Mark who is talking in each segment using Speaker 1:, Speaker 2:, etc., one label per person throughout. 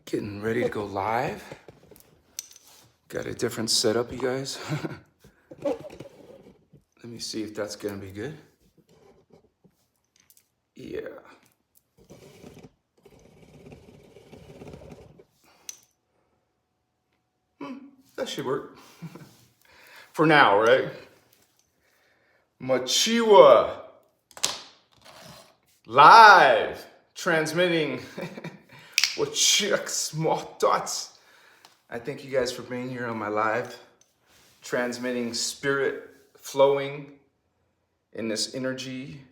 Speaker 1: Getting ready to go live. Got a different setup, you guys. Let me see if that's gonna be good. Yeah. That should work. For now, right? Machiwa. Live. Transmitting. Small thoughts. I thank you guys for being here on my live. Transmitting spirit flowing in this energy.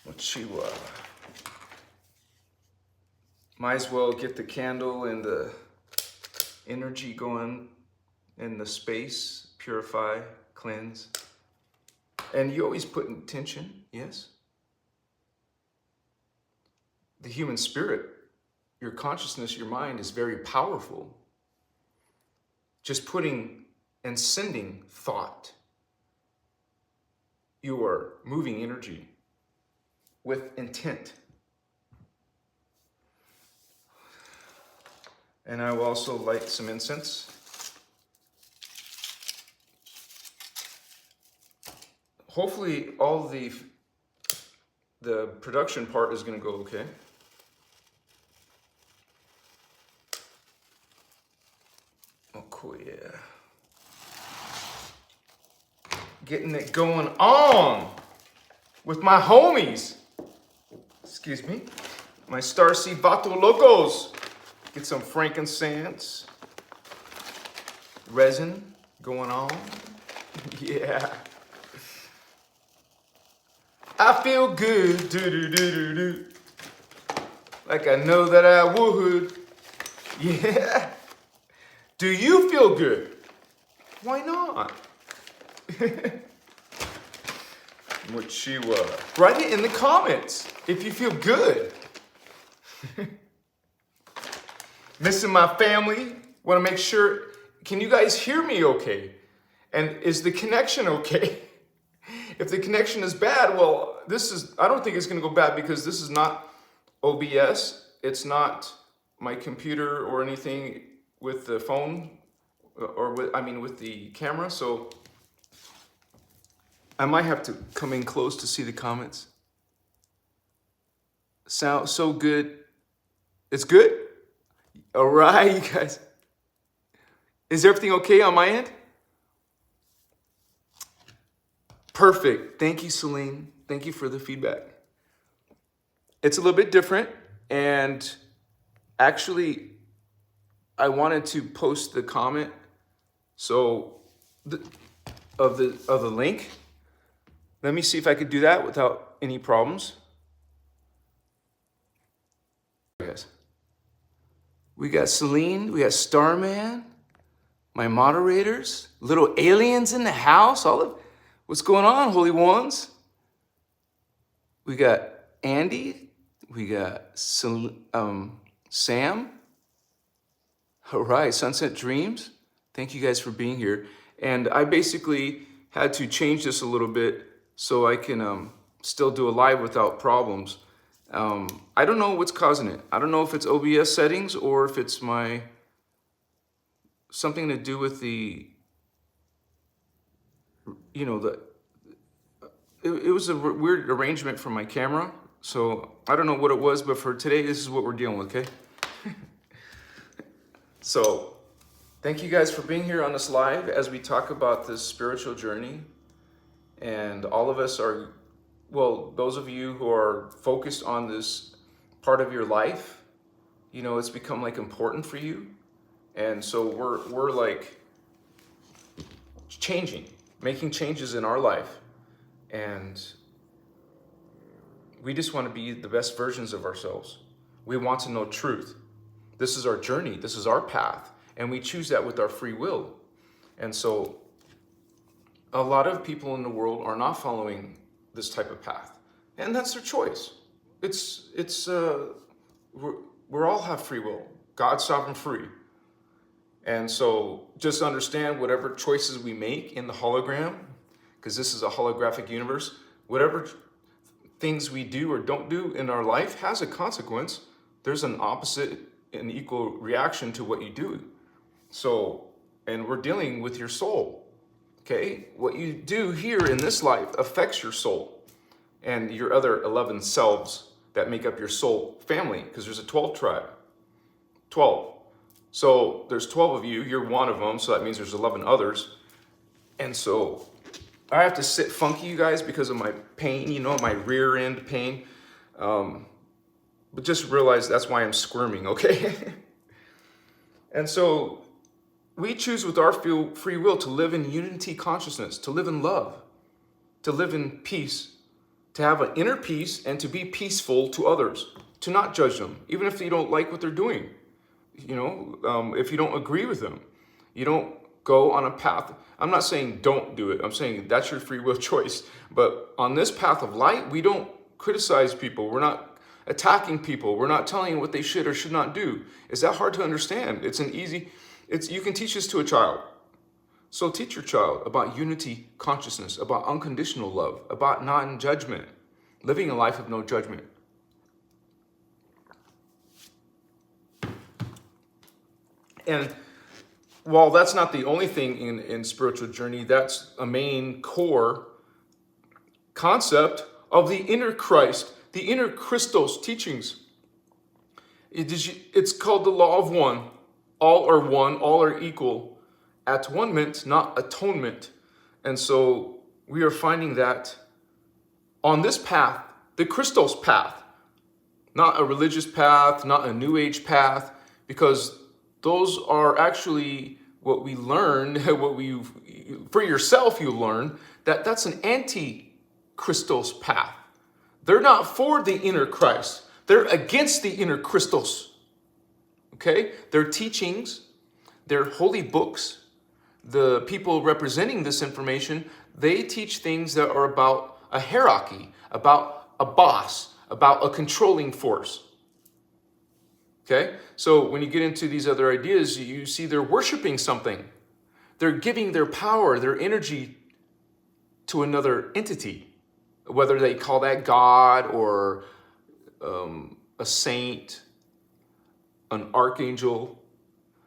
Speaker 1: Machiwa. Might as well get the candle and the energy going in the space. Purify, cleanse. And you always put intention, yes? The human spirit, your consciousness, your mind is very powerful. Just putting and sending thought. You are moving energy with intent. And I will also light some incense. Hopefully all the production part is going to go okay. Oh, cool, yeah. Getting it going on with my homies. Excuse me. My Starseed Vato Locos. Get some frankincense. Resin going on. Yeah. I feel good. Do. Like I know that I would. Yeah. Do you feel good? Why not? Machiwa. Write it in the comments if you feel good. Missing my family. Want to make sure. Can you guys hear me okay? And is the connection okay? If the connection is bad, well, I don't think it's going to go bad because this is not OBS. It's not my computer or anything with the phone or with the camera. So I might have to come in close to see the comments. Sound so good. It's good? All right, you guys. Is everything okay on my end? Perfect. Thank you, Celine. Thank you for the feedback. It's a little bit different, and actually, I wanted to post the comment of the link. Let me see if I could do that without any problems. Yes. We got Celine, we got Starman, my moderators, little aliens in the house, what's going on, Holy Ones? We got Andy. We got Sam. All right, Sunset Dreams. Thank you guys for being here. And I basically had to change this a little bit so I can still do a live without problems. I don't know what's causing it. I don't know if it's OBS settings or if it's something to do with it was a weird arrangement for my camera, so I don't know what it was, but for today, this is what we're dealing with, okay? So, thank you guys for being here on this live as we talk about this spiritual journey. And all of us are, well, those of you who are focused on this part of your life, it's become like important for you. And so we're like making changes in our life. And we just want to be the best versions of ourselves. We want to know truth. This is our journey. This is our path. And we choose that with our free will. And so a lot of people in the world are not following this type of path. And that's their choice. We all have free will. God's sovereign free. And so just understand whatever choices we make in the hologram, because this is a holographic universe, whatever things we do or don't do in our life has a consequence. There's an opposite an equal reaction to what you do. So, and we're dealing with your soul, okay? What you do here in this life affects your soul and your other 11 selves that make up your soul family, because there's a 12 tribe, 12. So there's 12 of you, you're one of them, so that means there's 11 others. And so I have to sit funky, you guys, because of my pain, you know, my rear end pain. But just realize that's why I'm squirming, okay? And so we choose with our free will to live in unity consciousness, to live in love, to live in peace, to have an inner peace and to be peaceful to others, to not judge them, even if you don't like what they're doing. You know, if you don't agree with them, you don't go on a path. I'm not saying don't do it. I'm saying that's your free will choice. But on this path of light, we don't criticize people. We're not attacking people. We're not telling them what they should or should not do. Is that hard to understand? You can teach this to a child. So teach your child about unity consciousness, about unconditional love, about non-judgment, living a life of no judgment. And while that's not the only thing in spiritual journey, that's a main core concept of the inner Christ, the inner Christos teachings. It's called the law of one. All are one, all are equal. At-one-ment, not atonement. And so we are finding that on this path, the Christos path, not a religious path, not a new age path, because those are actually what we learn, for yourself you learn, that's an anti-Christos path. They're not for the inner Christ. They're against the inner Christos. Okay? Their teachings, their holy books, the people representing this information, they teach things that are about a hierarchy, about a boss, about a controlling force. Okay? So when you get into these other ideas, you see they're worshiping something. They're giving their power, their energy to another entity, whether they call that God or a saint, an archangel.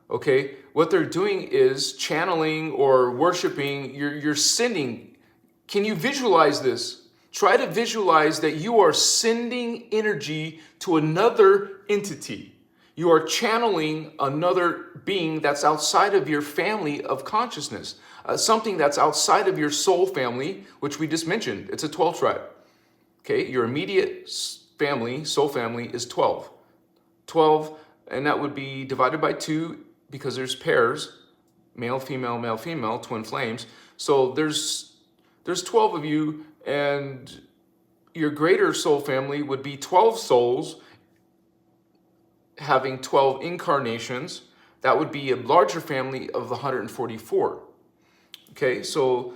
Speaker 1: Okay? What they're doing is channeling or worshiping, you're sending. Can you visualize this? Try to visualize that you are sending energy to another entity. You are channeling another being that's outside of your family of consciousness, something that's outside of your soul family, which we just mentioned. It's a 12 tribe. Okay, your immediate family, soul family, is 12. 12, and that would be divided by 2 because there's pairs, male, female, twin flames. So there's 12 of you, and your greater soul family would be 12 souls having 12 incarnations. That would be a larger family of 144. Okay, so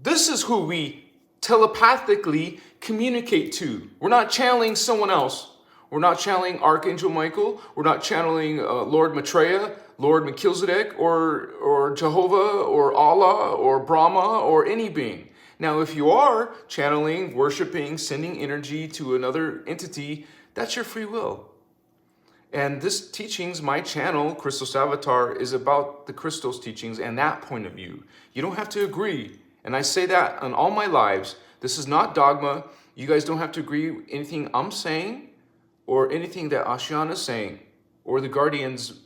Speaker 1: this is who we telepathically communicate to. We're not channeling someone else. We're not channeling Archangel Michael. We're not channeling Lord Maitreya, Lord Melchizedek, or Jehovah, or Allah, or Brahma, or any being. Now, if you are channeling, worshiping, sending energy to another entity, that's your free will. And this teachings, my channel, Christos Avatar, is about the Christos teachings and that point of view. You don't have to agree. And I say that on all my lives. This is not dogma. You guys don't have to agree with anything I'm saying or anything that Ashiana is saying or the Guardians,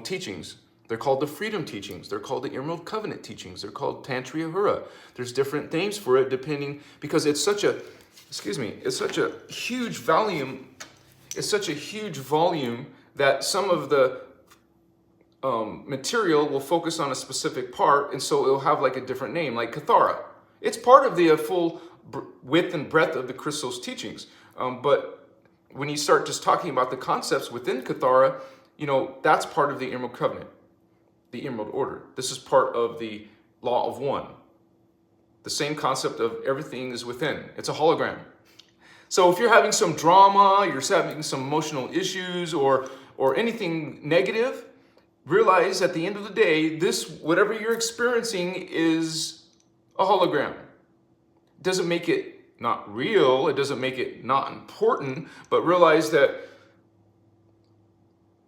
Speaker 1: teachings. They're called the Freedom Teachings. They're called the Emerald Covenant Teachings. They're called Tantriya Hura. There's different names for it depending, because it's such a huge volume. It's such a huge volume that some of the material will focus on a specific part, and so it'll have like a different name, like Kathara. It's part of the full width and breadth of the Christos teachings. But when you start just talking about the concepts within Kathara, that's part of the Emerald Covenant, the Emerald Order. This is part of the Law of One. The same concept of everything is within. It's a hologram. So if you're having some drama, you're having some emotional issues or anything negative, realize at the end of the day, whatever you're experiencing is a hologram. It doesn't make it not real, it doesn't make it not important, but realize that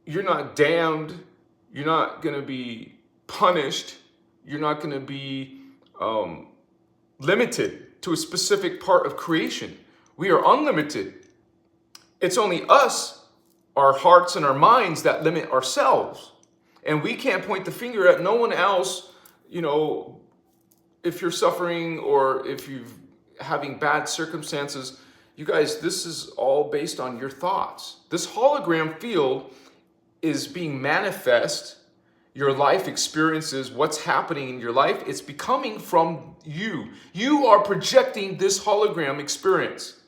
Speaker 1: you're not damned. You're not going to be punished. You're not going to be limited to a specific part of creation. We are unlimited. It's only us, our hearts and our minds, that limit ourselves. And we can't point the finger at no one else, you know, if you're suffering or if you're having bad circumstances. You guys, this is all based on your thoughts. This hologram field is being manifest. Your life experiences, what's happening in your life, it's becoming from you. You are projecting this hologram experience.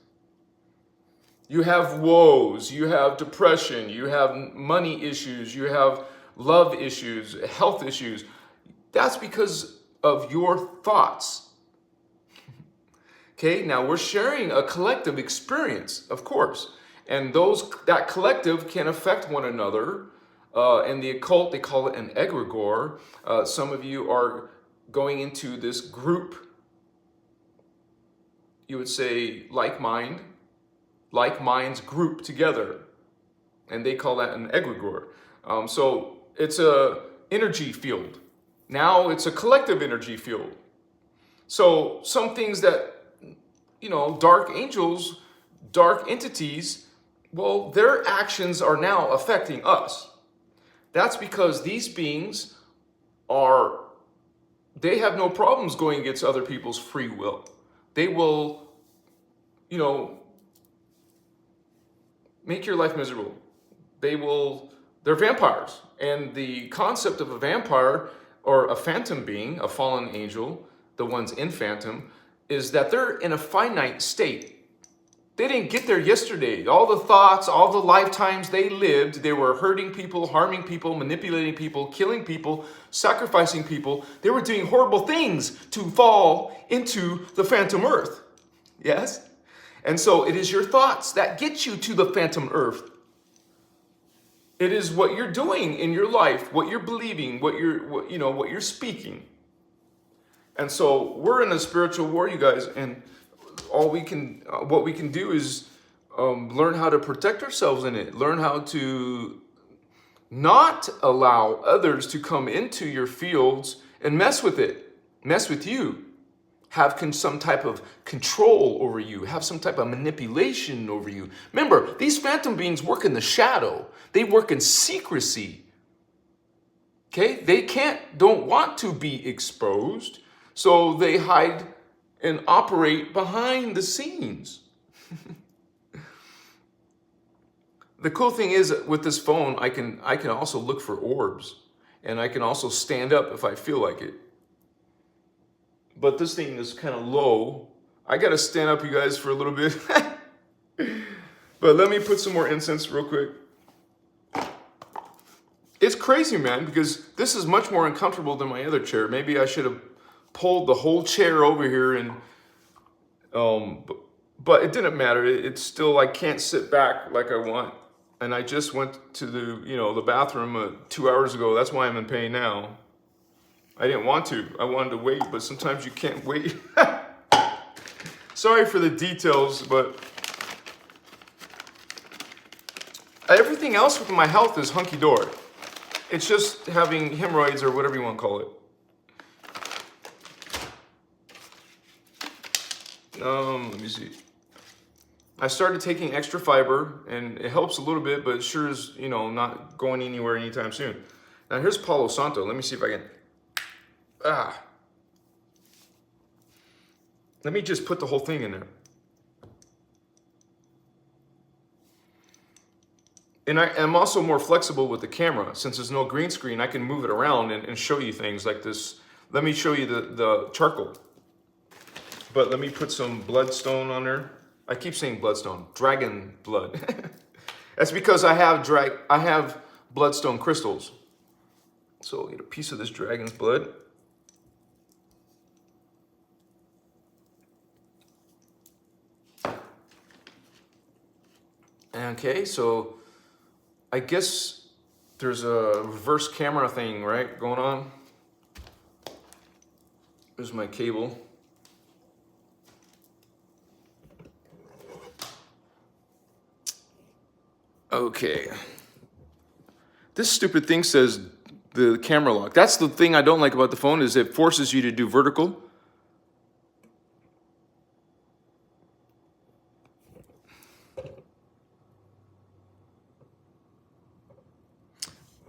Speaker 1: You have woes, you have depression, you have money issues, you have love issues, health issues. That's because of your thoughts. Okay, now we're sharing a collective experience, of course. And that collective can affect one another. In the occult, they call it an egregore. Some of you are going into this group, you would say like minds group together. And they call that an egregore. So it's a energy field. Now it's a collective energy field. So some things that, you know, dark angels, dark entities, well, their actions are now affecting us. That's because these beings they have no problems going against other people's free will. They will, you know, make your life miserable. They're vampires. And the concept of a vampire or a phantom being, a fallen angel, the ones in phantom, is that they're in a finite state. They didn't get there yesterday. All the thoughts, all the lifetimes they lived, they were hurting people, harming people, manipulating people, killing people, sacrificing people. They were doing horrible things to fall into the phantom earth. Yes? And so it is your thoughts that get you to the phantom earth. It is what you're doing in your life, what you're believing, what you're speaking. And so we're in a spiritual war, you guys, and what we can do is learn how to protect ourselves in it. Learn how to not allow others to come into your fields and mess with it, mess with you, have some type of control over you, have some type of manipulation over you. Remember, these phantom beings work in the shadow. They work in secrecy. Okay? They don't want to be exposed, so they hide and operate behind the scenes. The cool thing is with this phone, I can also look for orbs, and I can also stand up if I feel like it. But this thing is kind of low. I gotta stand up, you guys, for a little bit. But let me put some more incense real quick. It's crazy, man, because this is much more uncomfortable than my other chair. Maybe I should have pulled the whole chair over here, and but it didn't matter. It's still, I can't sit back like I want. And I just went to the bathroom 2 hours ago. That's why I'm in pain now. I didn't want to. I wanted to wait, but sometimes you can't wait. Sorry for the details, but everything else with my health is hunky-dory. It's just having hemorrhoids or whatever you want to call it. Let me see. I started taking extra fiber, and it helps a little bit, but it sure is, not going anywhere anytime soon. Now here's Palo Santo. Let me see if I can. Let me just put the whole thing in there. And I'm also more flexible with the camera. Since there's no green screen, I can move it around and show you things like this. Let me show you the charcoal. But let me put some bloodstone on there. I keep saying bloodstone, dragon blood. That's because I have bloodstone crystals. So I'll get a piece of this dragon's blood. Okay, so I guess there's a reverse camera thing, right, going on. There's my cable. Okay. This stupid thing says the camera lock. That's the thing I don't like about the phone, is it forces you to do vertical.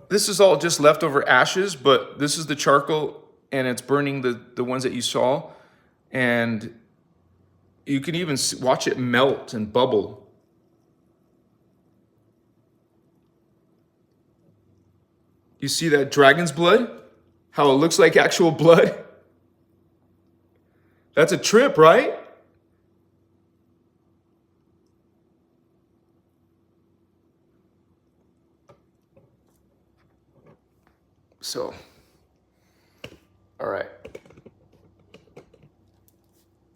Speaker 1: This is all just leftover ashes, but this is the charcoal, and it's burning the ones that you saw. And you can even watch it melt and bubble. You see that dragon's blood? How it looks like actual blood? That's a trip, right? So, all right.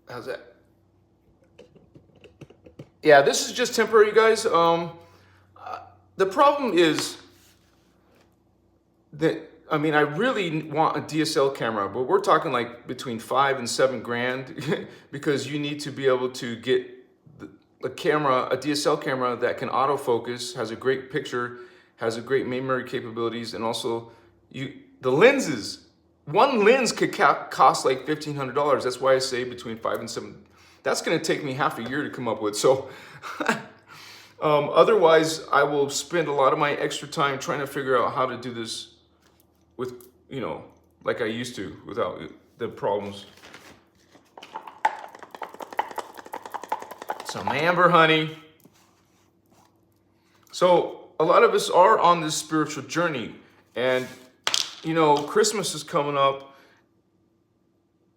Speaker 1: How's that? Yeah, this is just temporary, guys. The problem is that, I mean, I really want a DSL camera, but we're talking like between $5,000 and $7,000 because you need to be able to get a camera, a DSL camera that can autofocus, has a great picture, has a great memory capabilities, and also the lenses. One lens could cost like $1,500. That's why I say between $5,000 and $7,000. That's going to take me half a year to come up with. So otherwise, I will spend a lot of my extra time trying to figure out how to do this with, you know, like I used to, without the problems. Some amber honey. So a lot of us are on this spiritual journey, and you know, Christmas is coming up.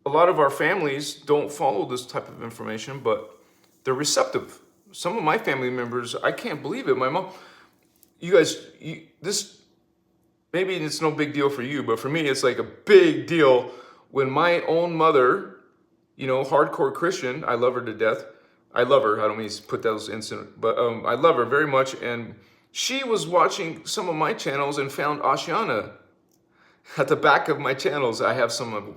Speaker 1: A lot of our families don't follow this type of information, but they're receptive. Some of my family members, I can't believe it. My mom, you guys, this, maybe it's no big deal for you, but for me, it's like a big deal when my own mother, you know, hardcore Christian, I love her to death. I love her. I don't mean to put those instant, but I love her very much. And she was watching some of my channels and found Ashiana at the back of my channels. I have some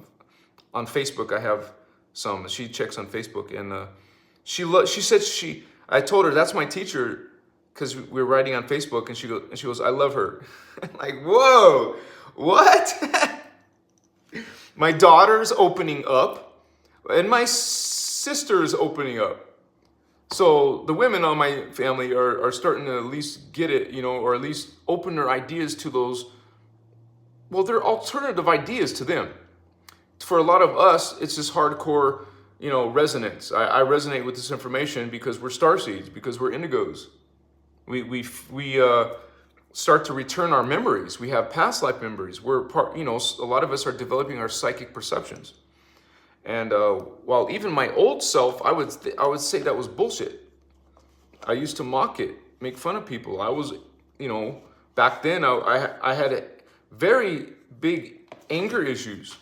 Speaker 1: on Facebook. I have some. She checks on Facebook, and she said I told her that's my teacher because we were writing on Facebook, and she goes, I love her. I'm like, whoa, what? My daughter's opening up, and my sister's opening up. So the women on my family are starting to at least get it, you know, or at least open their ideas to those. Well, they're alternative ideas to them. For a lot of us, it's this hardcore, you know, resonance. I resonate with this information because we're starseeds, because we're indigos. We start to return our memories. We have past life memories. We're part, you know, a lot of us are developing our psychic perceptions. And while even my old self, I would say that was bullshit. I used to mock it, make fun of people. I was, you know, back then I had very big anger issues.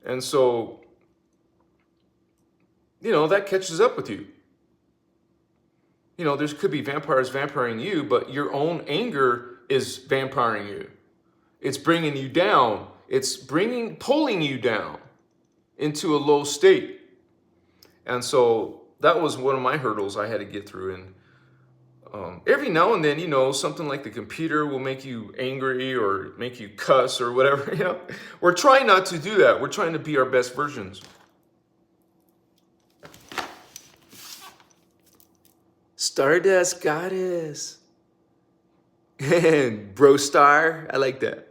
Speaker 1: And so, you know, that catches up with you. You know, there could be vampires vampiring you, but your own anger is vampiring you. It's bringing you down. It's pulling you down into a low state. And so that was one of my hurdles I had to get through. And every now and then, you know, something like the computer will make you angry or make you cuss or whatever, you know. We're trying not to do that. We're trying to be our best versions. Stardust Goddess. And Bro Star. I like that.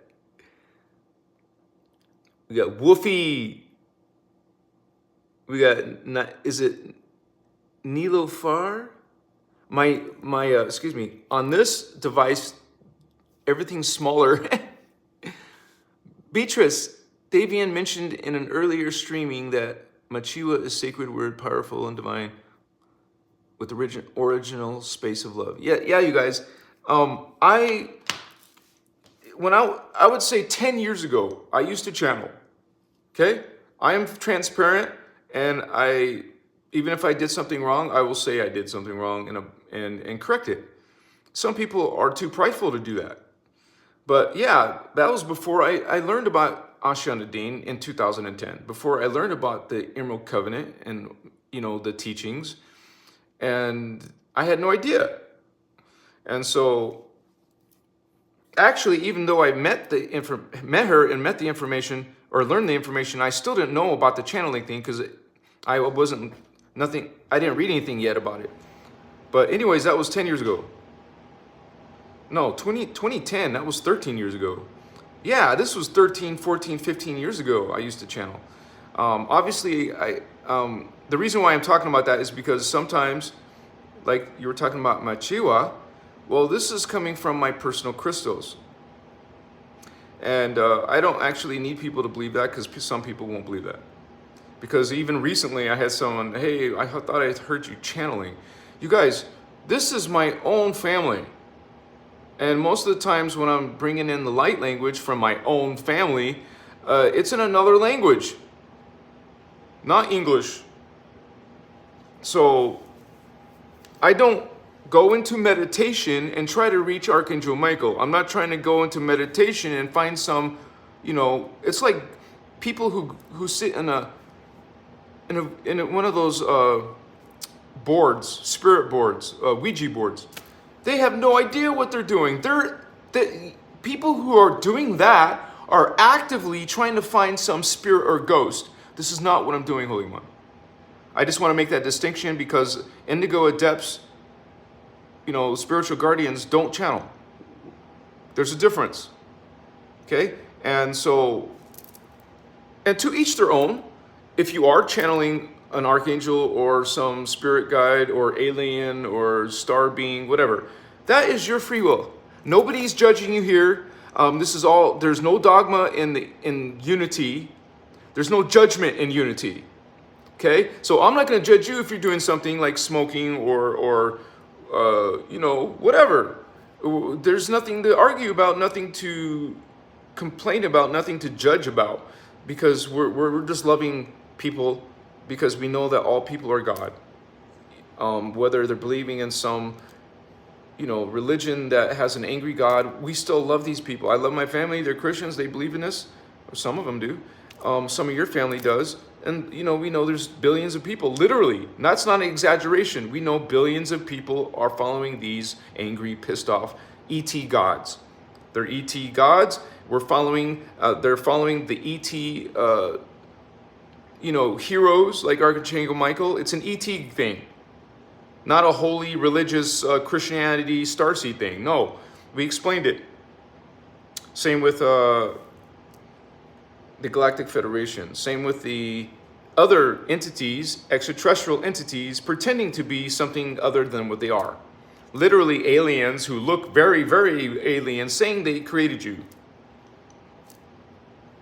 Speaker 1: We got Woofy. We got, is it Nilofar? My excuse me, on this device, everything's smaller. Beatrice, Davian mentioned in an earlier streaming that Machiwa is sacred word, powerful and divine, with original space of love. Yeah, you guys. I would say 10 years ago, I used to channel. Okay, I am transparent, and even if I did something wrong, I will say I did something wrong and correct it. Some people are too prideful to do that. But yeah, that was before I learned about Ashana Deen in 2010, before I learned about the Emerald Covenant and, you know, the teachings, and I had no idea. And so actually, even though I met her and met the information or learned the information, I still didn't know about the channeling thing because I didn't read anything yet about it. But anyways, that was 10 years ago. No, 2010, that was 13 years ago. Yeah, this was 13, 14, 15 years ago I used to channel. Obviously, the reason why I'm talking about that is because sometimes, like you were talking about Machiwa, well, this is coming from my personal Christos. And I don't actually need people to believe that because some people won't believe that. Because even recently I had someone, hey, I thought I heard you channeling. You guys, this is my own family. And most of the times when I'm bringing in the light language from my own family, it's in another language, not English. So I don't go into meditation and try to reach Archangel Michael. I'm not trying to go into meditation and find some, it's like people who sit in one of those boards, spirit boards, Ouija boards. They have no idea what they're doing. People who are doing that are actively trying to find some spirit or ghost. This is not what I'm doing, Holy One. I just want to make that distinction because indigo adepts, spiritual guardians don't channel. There's a difference. Okay? And to each their own. If you are channeling an archangel or some spirit guide or alien or star being, whatever, that is your free will. Nobody's judging you here. There's no dogma in unity. There's no judgment in unity. Okay? So I'm not going to judge you if you're doing something like smoking or whatever. There's nothing to argue about, nothing to complain about, nothing to judge about, because we're just loving people because we know that all people are God. Whether they're believing in some, religion that has an angry God, we still love these people. I love my family. They're Christians. They believe in this. Or some of them do. Some of your family does. And, we know there's billions of people, literally. That's not an exaggeration. We know billions of people are following these angry, pissed off ET gods. They're ET gods. They're following the ET, heroes like Archangel Michael. It's an ET thing, not a holy religious Christianity Starseed thing. No, we explained it. Same with the Galactic Federation. Same with the other entities, extraterrestrial entities, pretending to be something other than what they are. Literally aliens who look very, very alien, saying they created you.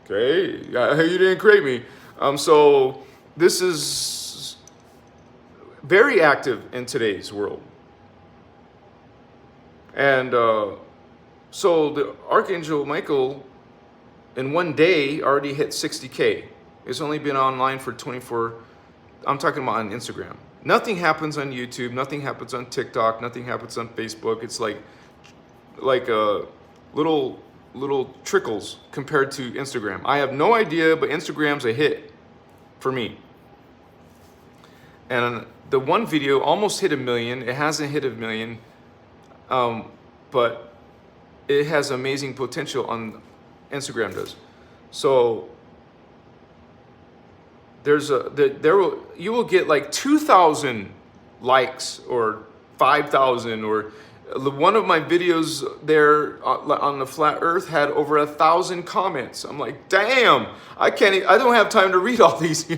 Speaker 1: Okay, you didn't create me. So this is very active in today's world. And so the Archangel Michael in one day already hit 60K. It's only been online for 24, I'm talking about on Instagram. Nothing happens on YouTube, nothing happens on TikTok, nothing happens on Facebook. It's like little trickles compared to Instagram. I have no idea, but Instagram's a hit for me. And the one video almost hit 1 million. It hasn't hit 1 million, but it has amazing potential on Instagram does. So you will get like 2,000 likes or 5,000, or one of my videos there on the flat earth had over 1,000 comments. I'm like, damn, I don't have time to read all these,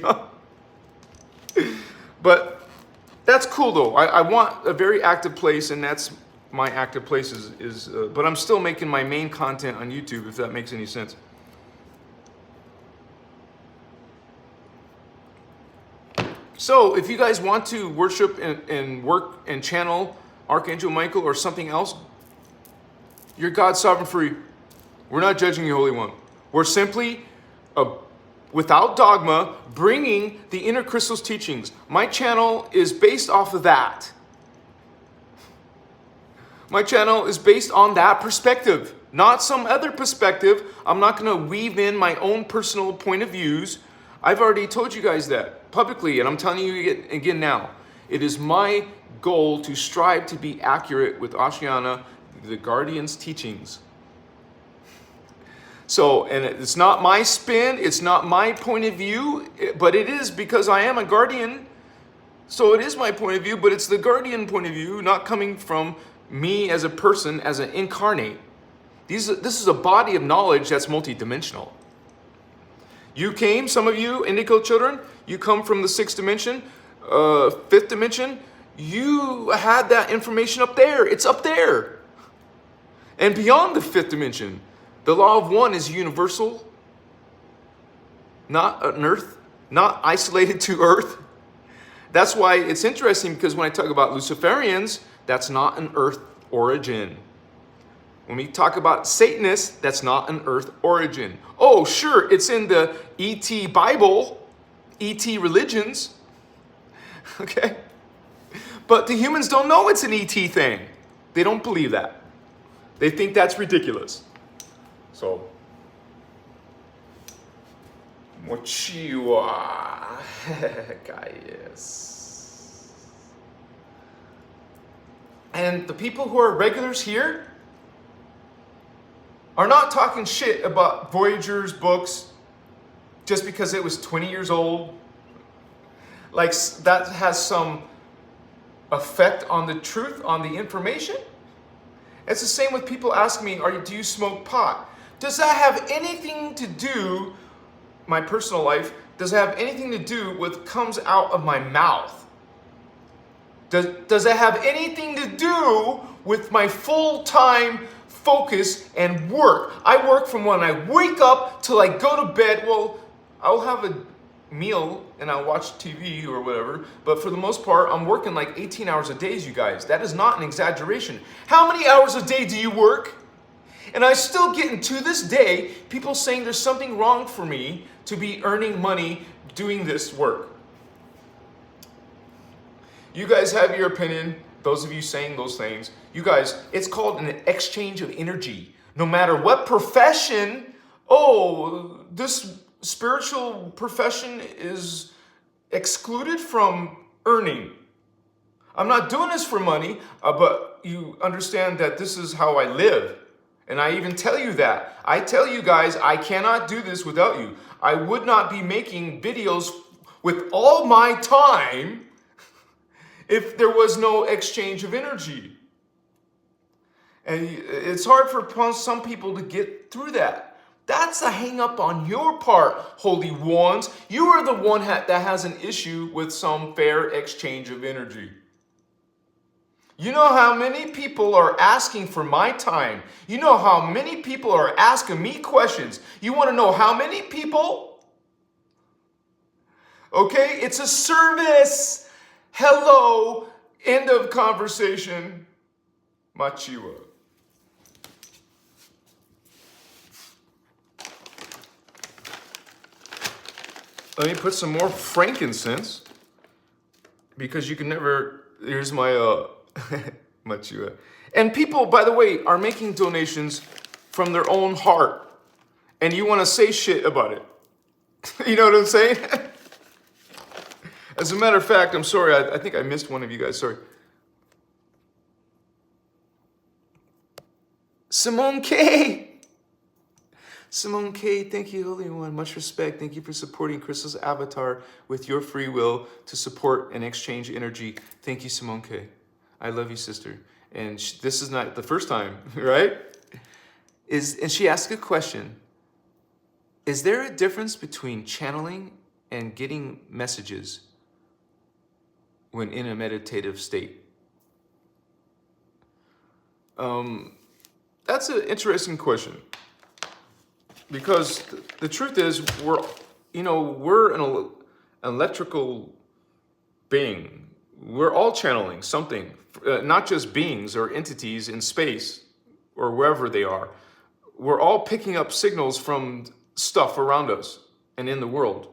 Speaker 1: But that's cool though. I want a very active place, and that's my active place but I'm still making my main content on YouTube, if that makes any sense. So if you guys want to worship and work and channel Archangel Michael or something else, you're God's sovereign free. We're not judging you, Holy One. We're simply, without dogma, bringing the innerchristos teachings. My channel is based off of that. My channel is based on that perspective, not some other perspective. I'm not going to weave in my own personal point of views. I've already told you guys that publicly, and I'm telling you again now. It is my goal to strive to be accurate with Ashiana, the Guardian's teachings. So, and it's not my spin, it's not my point of view, but it is because I am a guardian. So it is my point of view, but it's the guardian point of view, not coming from me as a person, as an incarnate. This is a body of knowledge that's multidimensional. You came, some of you indigo children, you come from the sixth dimension, fifth dimension. You had that information up there. It's up there. And beyond the fifth dimension, the law of one is universal, not an earth, not isolated to earth. That's why it's interesting, because when I talk about Luciferians, that's not an earth origin. When we talk about Satanists, that's not an earth origin. Oh, sure, it's in the ET Bible, ET religions, okay? But the humans don't know it's an ET thing. They don't believe that. They think that's ridiculous. So, mochiwa, guys. And the people who are regulars here are not talking shit about Voyager's books just because it was 20 years old. Like, that has some effect on the truth, on the information. It's the same with people asking me, do you smoke pot? Does that have anything to do, my personal life, does it have anything to do with what comes out of my mouth? Does it have anything to do with my full-time focus and work? I work from when I wake up till I go to bed. Well, I'll have a meal and I'll watch TV or whatever, but for the most part, I'm working like 18 hours a day, you guys. That is not an exaggeration. How many hours a day do you work? And I still get, to this day, people saying there's something wrong for me to be earning money doing this work. You guys have your opinion, those of you saying those things. You guys, it's called an exchange of energy. No matter what profession, this spiritual profession is excluded from earning. I'm not doing this for money, but you understand that this is how I live. And I even tell you that. I tell you guys, I cannot do this without you. I would not be making videos with all my time if there was no exchange of energy. And it's hard for some people to get through that. That's a hang up on your part, holy ones. You are the one that has an issue with some fair exchange of energy. You know how many people are asking for my time. You know how many people are asking me questions. You want to know how many people? Okay, it's a service. Hello, end of conversation. Machiwa. Let me put some more frankincense, because you can never, here's my, Machiwa. And people, by the way, are making donations from their own heart, and you want to say shit about it. You know what I'm saying? As a matter of fact, I'm sorry, I think I missed one of you guys, sorry. Simone K. Simone K, thank you, Holy One. Much respect. Thank you for supporting Crystal's avatar with your free will to support and exchange energy. Thank you, Simone K. I love you, sister. And this is not the first time, right? And she asked a question. Is there a difference between channeling and getting messages when in a meditative state? That's an interesting question. Because the truth is, we're an electrical being. We're all channeling something, not just beings or entities in space or wherever they are. We're all picking up signals from stuff around us and in the world.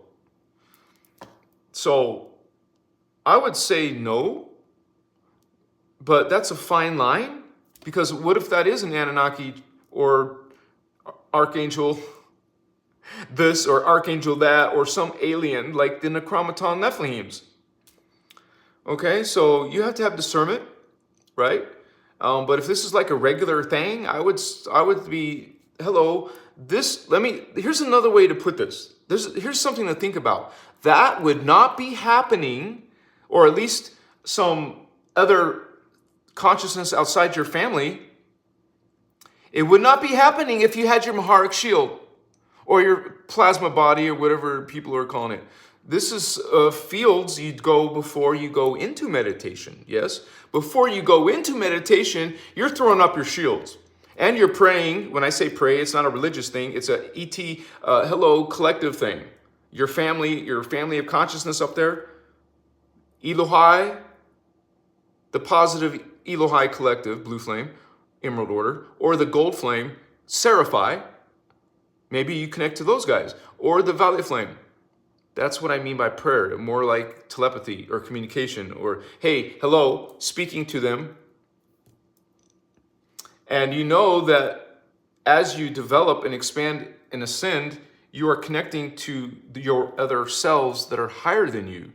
Speaker 1: So I would say no, but that's a fine line, because what if that is an Anunnaki or Archangel this or Archangel that, or some alien like the Necromaton Nephilims? Okay, so you have to have discernment, right? But if this is like a regular thing, I would be, hello, here's another way to put this. Here's something to think about. That would not be happening, or at least some other consciousness outside your family. It would not be happening if you had your Maharic shield or your plasma body or whatever people are calling it. This is fields you'd go before you go into meditation, yes? Before you go into meditation, you're throwing up your shields. And you're praying. When I say pray, it's not a religious thing. It's a ET, hello, collective thing. Your family of consciousness up there, Elohai, the positive Elohai collective, blue flame, emerald order, or the gold flame, Seraphi. Maybe you connect to those guys, or the violet flame. That's what I mean by prayer, more like telepathy or communication, or hey, hello, speaking to them. And you know that as you develop and expand and ascend, you are connecting to your other selves that are higher than you.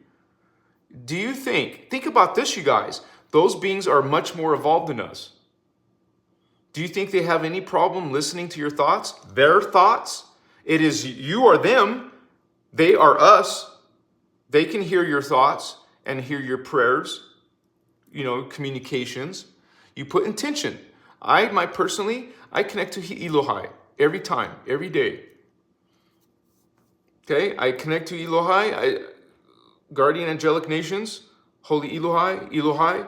Speaker 1: Do you think about this, you guys, those beings are much more evolved than us. Do you think they have any problem listening to your thoughts? Their thoughts? It is you are them. They are us. They can hear your thoughts and hear your prayers, communications. You put intention. I connect to Elohai every time, every day. Okay, I connect to Elohai, guardian angelic nations, holy Elohai,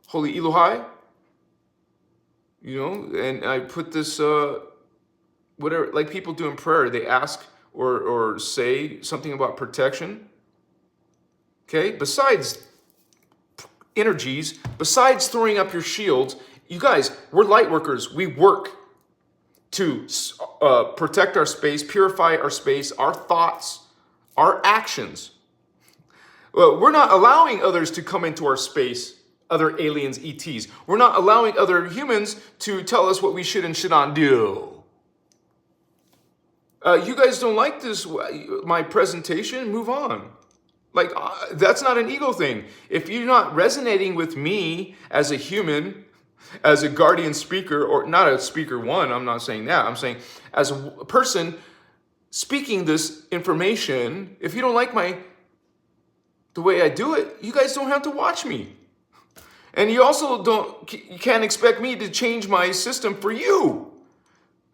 Speaker 1: holy Elohai. And I put this, whatever, like people do in prayer, they ask or say something about protection. Okay, besides energies, besides throwing up your shields, you guys, we're light workers. We work to protect our space, purify our space, our thoughts, our actions. Well, we're not allowing others to come into our space, other aliens, ETs. We're not allowing other humans to tell us what we should and should not do. You guys don't like this, my presentation? Move on. That's not an ego thing. If you're not resonating with me as a human, as a guardian speaker, or not a speaker one, I'm not saying that. I'm saying as a person speaking this information, if you don't like the way I do it, you guys don't have to watch me. And you also you can't expect me to change my system for you.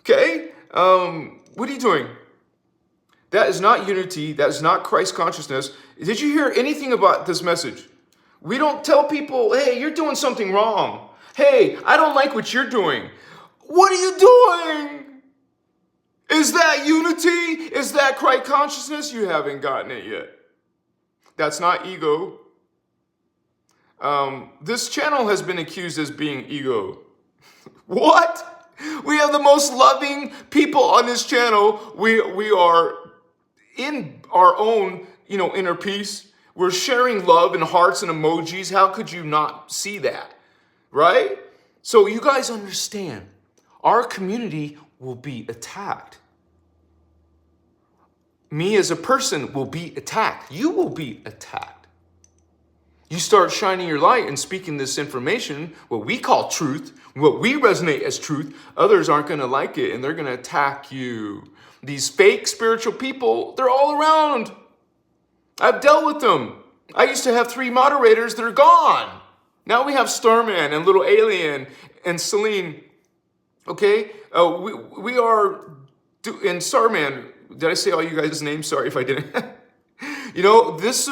Speaker 1: Okay? What are you doing? That is not unity. That is not Christ consciousness. Did you hear anything about this message? We don't tell people, hey, you're doing something wrong. Hey, I don't like what you're doing. What are you doing? Is that unity? Is that Christ consciousness? You haven't gotten it yet. That's not ego. This channel has been accused as being ego. What? We have the most loving people on this channel. We are in our own, inner peace. We're sharing love and hearts and emojis. How could you not see that? Right? So you guys understand, our community will be attacked. Me as a person will be attacked. You will be attacked. You start shining your light and speaking this information, what we call truth, what we resonate as truth, others aren't going to like it and they're going to attack you. These fake spiritual people, they're all around. I've dealt with them. I used to have 3 moderators that are gone. Now we have Starman and Little Alien and Celine. Okay? We are, and Starman, did I say all you guys' names? Sorry if I didn't. This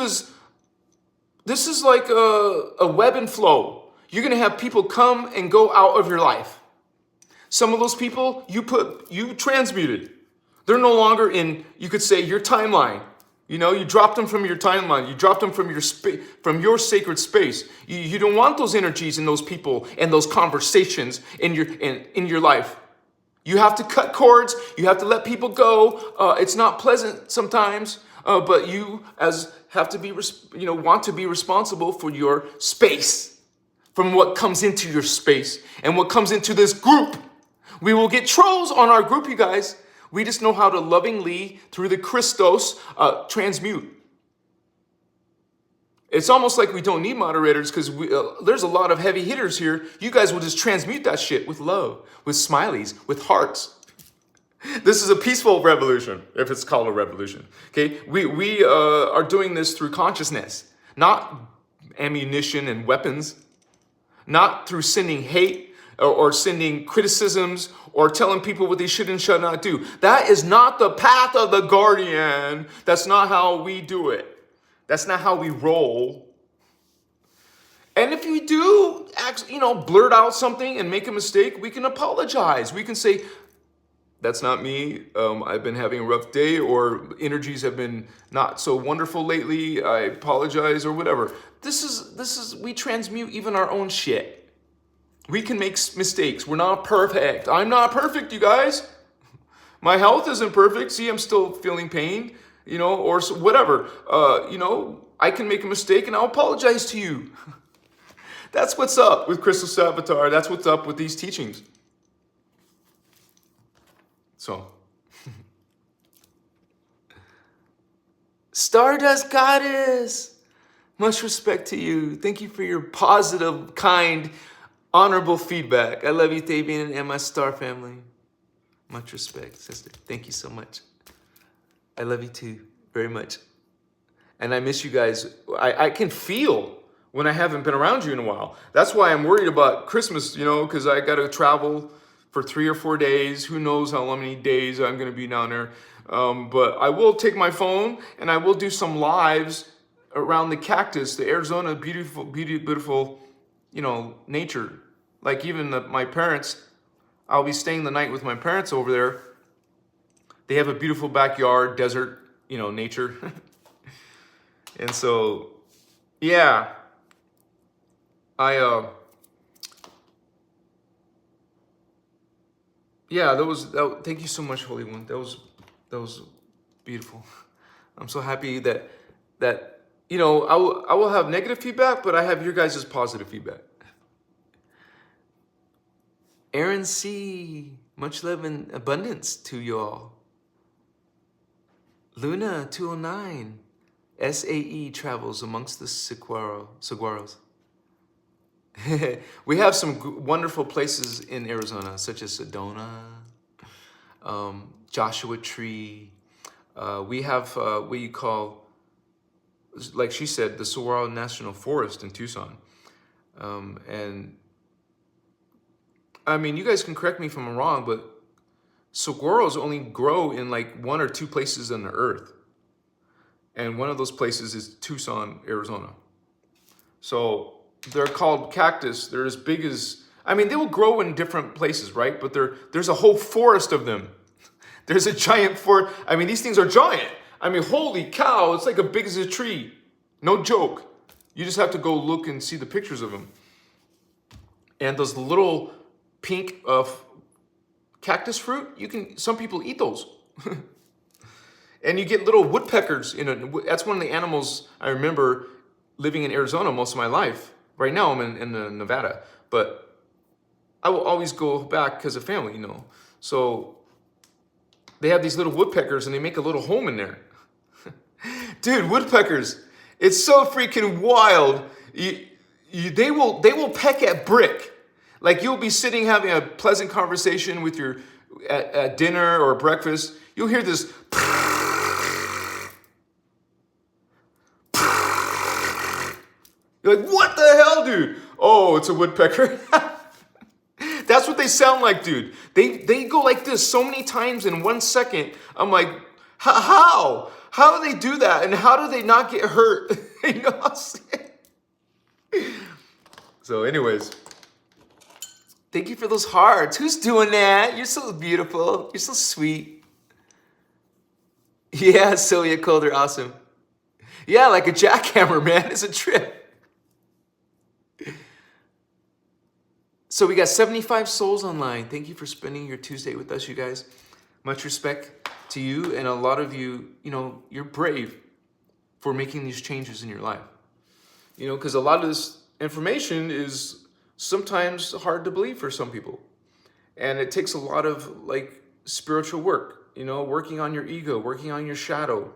Speaker 1: is like a web and flow. You're going to have people come and go out of your life. Some of those people you transmuted. They're no longer in, you could say, your timeline. You dropped them from your timeline. You dropped them from your sacred space. You don't want those energies and those people and those conversations in your life. You have to cut cords. You have to let people go. It's not pleasant sometimes, but you have to be, want to be responsible for your space, from what comes into your space and what comes into this group. We will get trolls on our group, you guys. We just know how to lovingly, through the Christos, transmute. It's almost like we don't need moderators because there's a lot of heavy hitters here. You guys will just transmute that shit with love, with smileys, with hearts. This is a peaceful revolution, if it's called a revolution. Okay, we are doing this through consciousness, not ammunition and weapons, not through sending hate or sending criticisms or telling people what they should and should not do. That is not the path of the guardian. That's not how we do it. That's not how we roll. And if you do, blurt out something and make a mistake, we can apologize. We can say, that's not me. I've been having a rough day, or energies have been not so wonderful lately. I apologize, or whatever. This is we transmute even our own shit. We can make mistakes. We're not perfect. I'm not perfect, you guys. My health isn't perfect. See, I'm still feeling pain, or whatever. I can make a mistake and I'll apologize to you. That's what's up with Christos Avatar. That's what's up with these teachings. So, Stardust Goddess, much respect to you. Thank you for your positive, kind, honorable feedback. I love you, Fabian, and my star family. Much respect, sister. Thank you so much. I love you too, very much. And I miss you guys. I can feel when I haven't been around you in a while. That's why I'm worried about Christmas, because I got to travel for 3 or 4 days. Who knows how many days I'm going to be down there. But I will take my phone and I will do some lives around the cactus, the Arizona beautiful, nature. Like even my parents, I'll be staying the night with my parents over there. They have a beautiful backyard, desert, nature. And so, yeah, thank you so much, Holy One. That was beautiful. I'm so happy that I will have negative feedback, but I have your guys' positive feedback. Aaron C, much love and abundance to you all. Luna 209, SAE travels amongst the saguaros. We have some wonderful places in Arizona, such as Sedona, Joshua Tree. We have what you call, like she said, the Saguaro National Forest in Tucson. And I mean, you guys can correct me if I'm wrong, but saguaros only grow in like 1 or 2 places on the earth. And one of those places is Tucson, Arizona. So they're called cactus. They're as big as, they will grow in different places, right? But there's a whole forest of them. There's a giant forest. These things are giant. Holy cow, it's like as big as a tree. No joke. You just have to go look and see the pictures of them. And those little pink cactus fruit, some people eat those. And you get little woodpeckers. That's one of the animals I remember living in Arizona most of my life. Right now I'm in Nevada, but I will always go back because of family, So they have these little woodpeckers and they make a little home in there. Dude, woodpeckers, it's so freaking wild. They will peck at brick. Like you'll be sitting having a pleasant conversation with at dinner or breakfast. You'll hear this. You're like, what the hell, dude? Oh, it's a woodpecker. That's what they sound like, dude. They go like this so many times in 1 second. I'm like, how? How do they do that? And how do they not get hurt? You know what I'm saying? So anyways, thank you for those hearts. Who's doing that? You're so beautiful. You're so sweet. Yeah, Celia Calder, awesome. Yeah, like a jackhammer, man. It's a trip. So we got 75 souls online. Thank you for spending your Tuesday with us, you guys. Much respect to you. And a lot of you, you're brave for making these changes in your life. Because a lot of this information is sometimes hard to believe for some people. And it takes a lot of spiritual work, working on your ego, working on your shadow,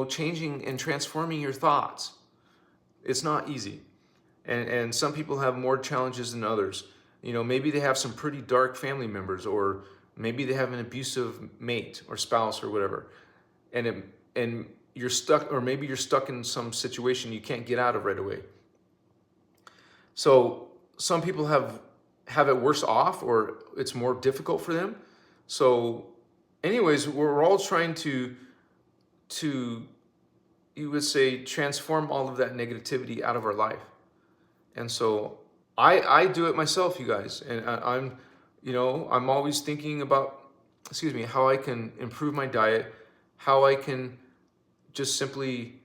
Speaker 1: changing and transforming your thoughts. It's not easy. And some people have more challenges than others. Maybe they have some pretty dark family members or Maybe they have an abusive mate or spouse or whatever. And you're stuck, or maybe you're stuck in some situation you can't get out of right away. So some people have it worse off, or it's more difficult for them. So anyways, we're all trying to you would say transform all of that negativity out of our life. And so I do it myself, you guys, and I'm always thinking about, how I can improve my diet, how I can just simply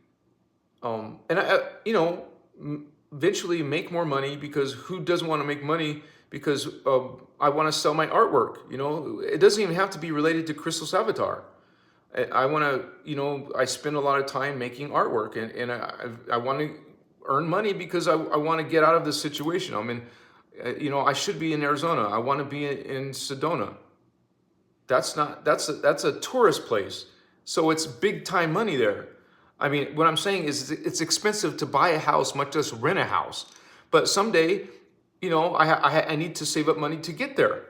Speaker 1: eventually make more money, because who doesn't want to make money? Because I want to sell my artwork. It doesn't even have to be related to Christos Avatar. I want to, I spend a lot of time making artwork, and I want to earn money because I want to get out of this situation. I mean, I should be in Arizona. I want to be in Sedona. That's a tourist place. So it's big time money there. I mean, what I'm saying is it's expensive to buy a house, much less rent a house. But someday, I need to save up money to get there.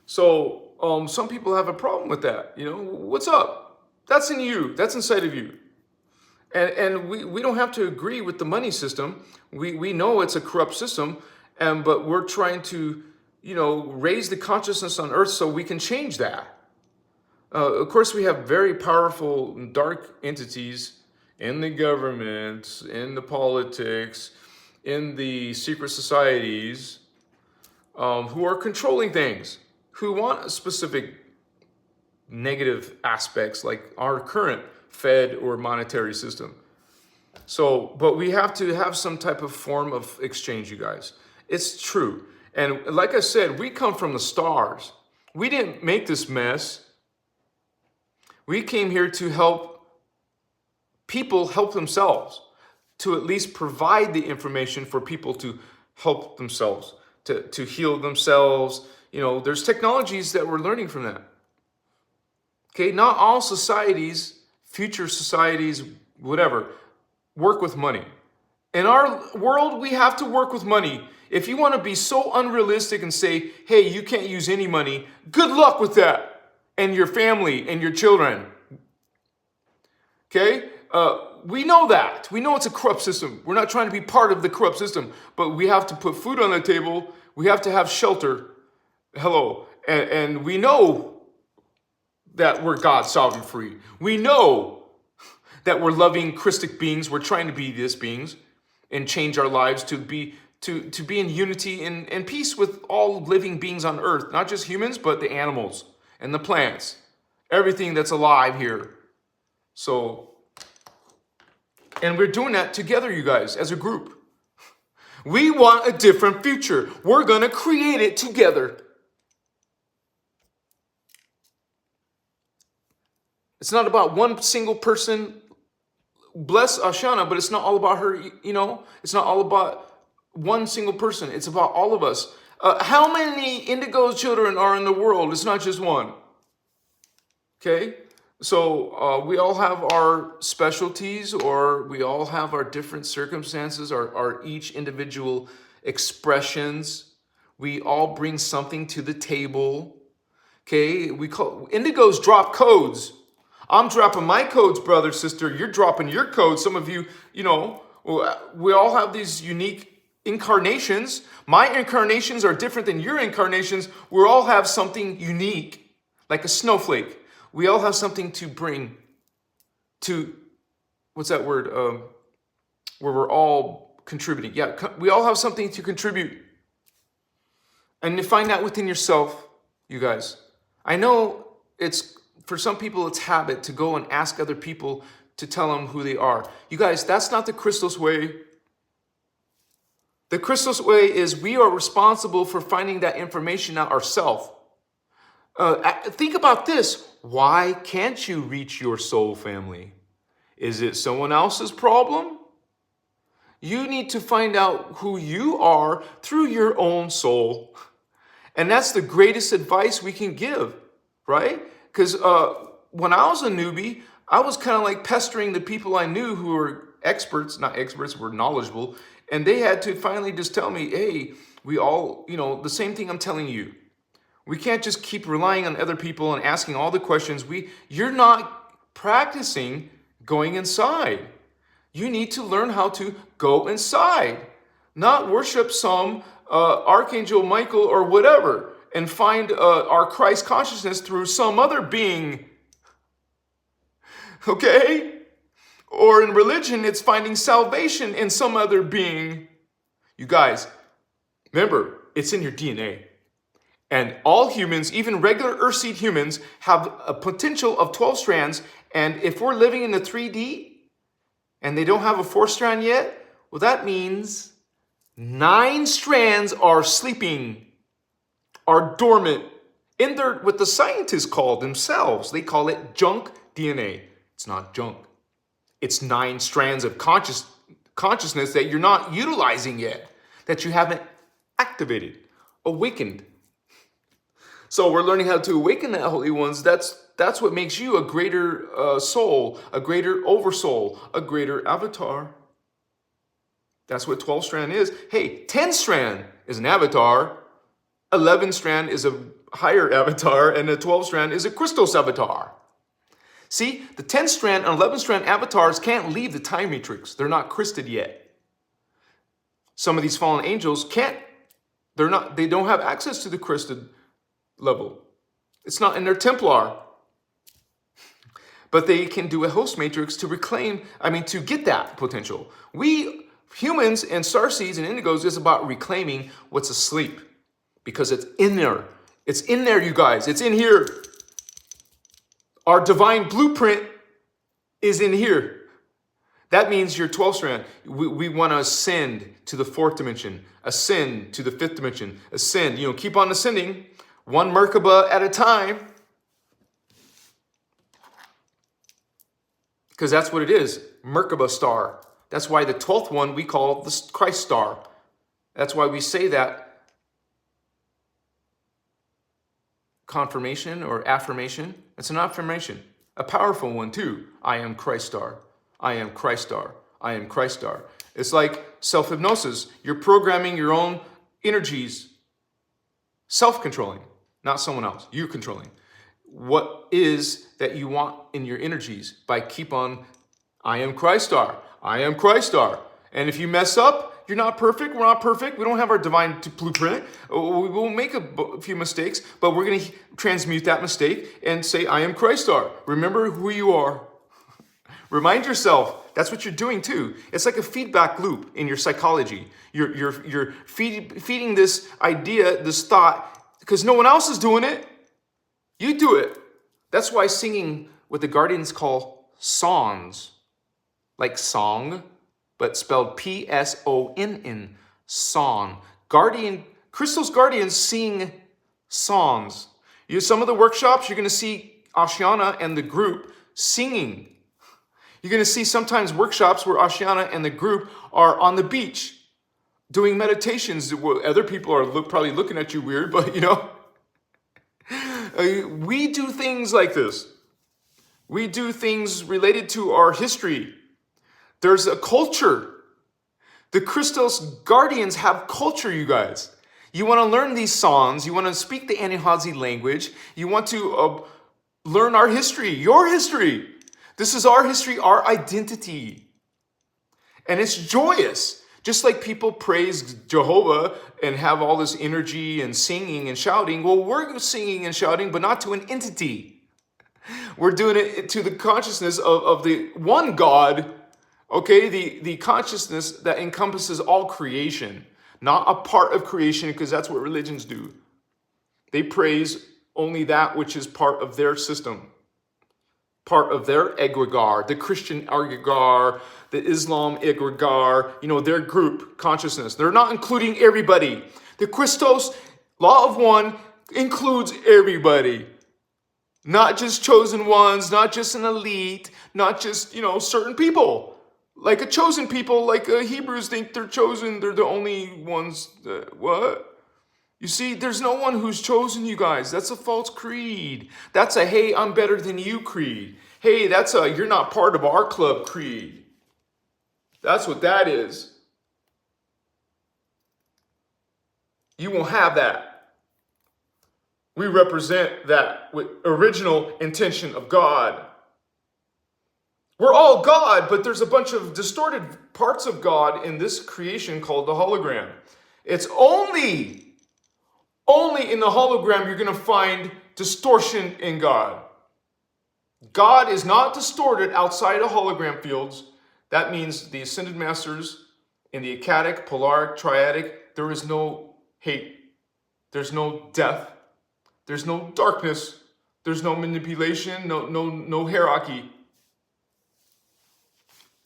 Speaker 1: So some people have a problem with that. What's up? That's in you. That's inside of you. And we don't have to agree with the money system. We know it's a corrupt system, but we're trying to, raise the consciousness on earth so we can change that. Of course, we have very powerful dark entities in the government, in the politics, in the secret societies, who are controlling things, who want specific negative aspects like our current Fed or monetary system. So, but we have to have some type of form of exchange, you guys. It's true. And like I said, we come from the stars. We didn't make this mess. We came here to help people help themselves, to at least provide the information for people to help themselves, to heal themselves. There's technologies that we're learning from that. Okay, not all societies, future societies, whatever, work with money. In our world, we have to work with money. If you want to be so unrealistic and say, hey, you can't use any money, good luck with that. And your family and your children. Okay? We know that. We know it's a corrupt system. We're not trying to be part of the corrupt system, but we have to put food on the table. We have to have shelter. Hello. And we know that we're God, sovereign, free. We know that we're loving Christic beings. We're trying to be these beings and change our lives to be in unity and peace with all living beings on earth, not just humans, but the animals and the plants, everything that's alive here. So, and we're doing that together, you guys, as a group. We want a different future. We're going to create it together. It's not about one single person. Bless Ashana, but it's not all about her, It's not all about one single person. It's about all of us. How many indigo children are in the world? It's not just one. Okay? So we all have our specialties, or we all have our different circumstances, our each individual expressions. We all bring something to the table. Okay? Indigos drop codes. I'm dropping my codes, brother, sister. You're dropping your codes. Some of you, we all have these unique incarnations. My incarnations are different than your incarnations. We all have something unique, like a snowflake. We all have something to bring to, what's that word? Where we're all contributing. Yeah, we all have something to contribute. And to find that within yourself, you guys. I know for some people it's habit to go and ask other people to tell them who they are. You guys, that's not the Christos way. The Christos way is we are responsible for finding that information out ourselves. Think about this. Why can't you reach your soul family? Is it someone else's problem? You need to find out who you are through your own soul. And that's the greatest advice we can give, right? Because when I was a newbie, I was kind of like pestering the people I knew who were experts, not experts, were knowledgeable. And they had to finally just tell me, hey, we all, the same thing I'm telling you. We can't just keep relying on other people and asking all the questions. You're not practicing going inside. You need to learn how to go inside, not worship some Archangel Michael or whatever, and find our Christ consciousness through some other being. Okay? Or in religion, it's finding salvation in some other being. You guys, remember, it's in your DNA. And all humans, even regular Earthseed humans, have a potential of 12 strands. And if we're living in the 3D and they don't have a 4th strand yet, well, that means 9 strands are sleeping, are dormant in their, what the scientists call themselves. They call it junk DNA. It's not junk. It's 9 strands of consciousness that you're not utilizing yet, that you haven't activated, awakened. So we're learning how to awaken the Holy Ones. That's what makes you a greater soul, a greater oversoul, a greater avatar. That's what 12 strand is. Hey, 10 strand is an avatar. 11 strand is a higher avatar, and the 12 strand is a Christos avatar. See, the 10 strand and 11 strand avatars can't leave the time matrix. They're not Christed yet. Some of these fallen angels can't. They don't have access to the Christed level. It's not in their Templar. But they can do a host matrix to to get that potential. We humans and starseeds and indigos is about reclaiming what's asleep, because it's in there. It's in there, you guys. It's in here. Our divine blueprint is in here. That means your 12th strand. We want to ascend to the 4th dimension, ascend to the 5th dimension, ascend. Keep on ascending, one Merkaba at a time. Because that's what it is, Merkaba star. That's why the 12th one we call the Christ star. That's why we say that confirmation or affirmation. It's an affirmation, a powerful one too. I am Christ star. I am Christ star. I am Christ star. It's like self-hypnosis. You're programming your own energies, self-controlling, not someone else. You're controlling what is that you want in your energies by I am Christ star. I am Christ star. And if you mess up, you're not perfect. We're not perfect. We don't have our divine blueprint. We will make a few mistakes, but we're going to transmute that mistake and say, I am Christ star. Remember who you are. Remind yourself. That's what you're doing too. It's like a feedback loop in your psychology. You're feeding this idea, this thought, because no one else is doing it. You do it. That's why singing what the Guardians call songs, like song, but spelled P-S-O-N-N, song. Christos Guardians sing songs. Some of the workshops, you're going to see Ashiana and the group singing. You're going to see sometimes workshops where Ashiana and the group are on the beach doing meditations. Other people are probably looking at you weird, but we do things like this. We do things related to our history. There's a culture. The Christos Guardians have culture, you guys. You want to learn these songs. You want to speak the Anahazi language. You want to learn our history, your history. This is our history, our identity. And it's joyous. Just like people praise Jehovah and have all this energy and singing and shouting. Well, we're singing and shouting, but not to an entity. We're doing it to the consciousness of the one God, okay? The consciousness that encompasses all creation, not a part of creation, because that's what religions do. They praise only that which is part of their system, part of their egregore, the Christian egregore, the Islam egregore, their group consciousness. They're not including everybody. The Christos law of one includes everybody. Not just chosen ones, not just an elite, not just, certain people. Like a chosen people, like Hebrews think they're chosen, they're the only ones. What? You see, there's no one who's chosen, you guys. That's a false creed. That's a, hey, I'm better than you creed. Hey, that's a, you're not part of our club creed. That's what that is. You won't have that. We represent that with original intention of God. We're all God, but there's a bunch of distorted parts of God in this creation called the hologram. It's only in the hologram you're going to find distortion in God. God is not distorted outside of hologram fields. That means the ascended masters in the Akkadic, Polaric, Triadic, there is no hate. There's no death. There's no darkness. There's no manipulation, no hierarchy.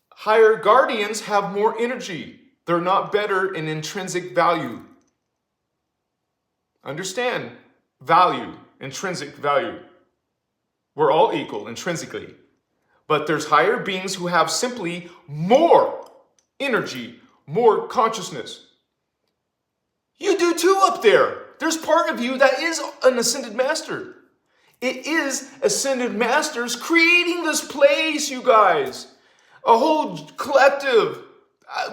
Speaker 1: Higher guardians have more energy. They're not better in intrinsic value. Understand value, intrinsic value. We're all equal intrinsically. But there's higher beings who have simply more energy, more consciousness. You do too up there. There's part of you that is an ascended master. It is ascended masters creating this place, you guys. A whole collective.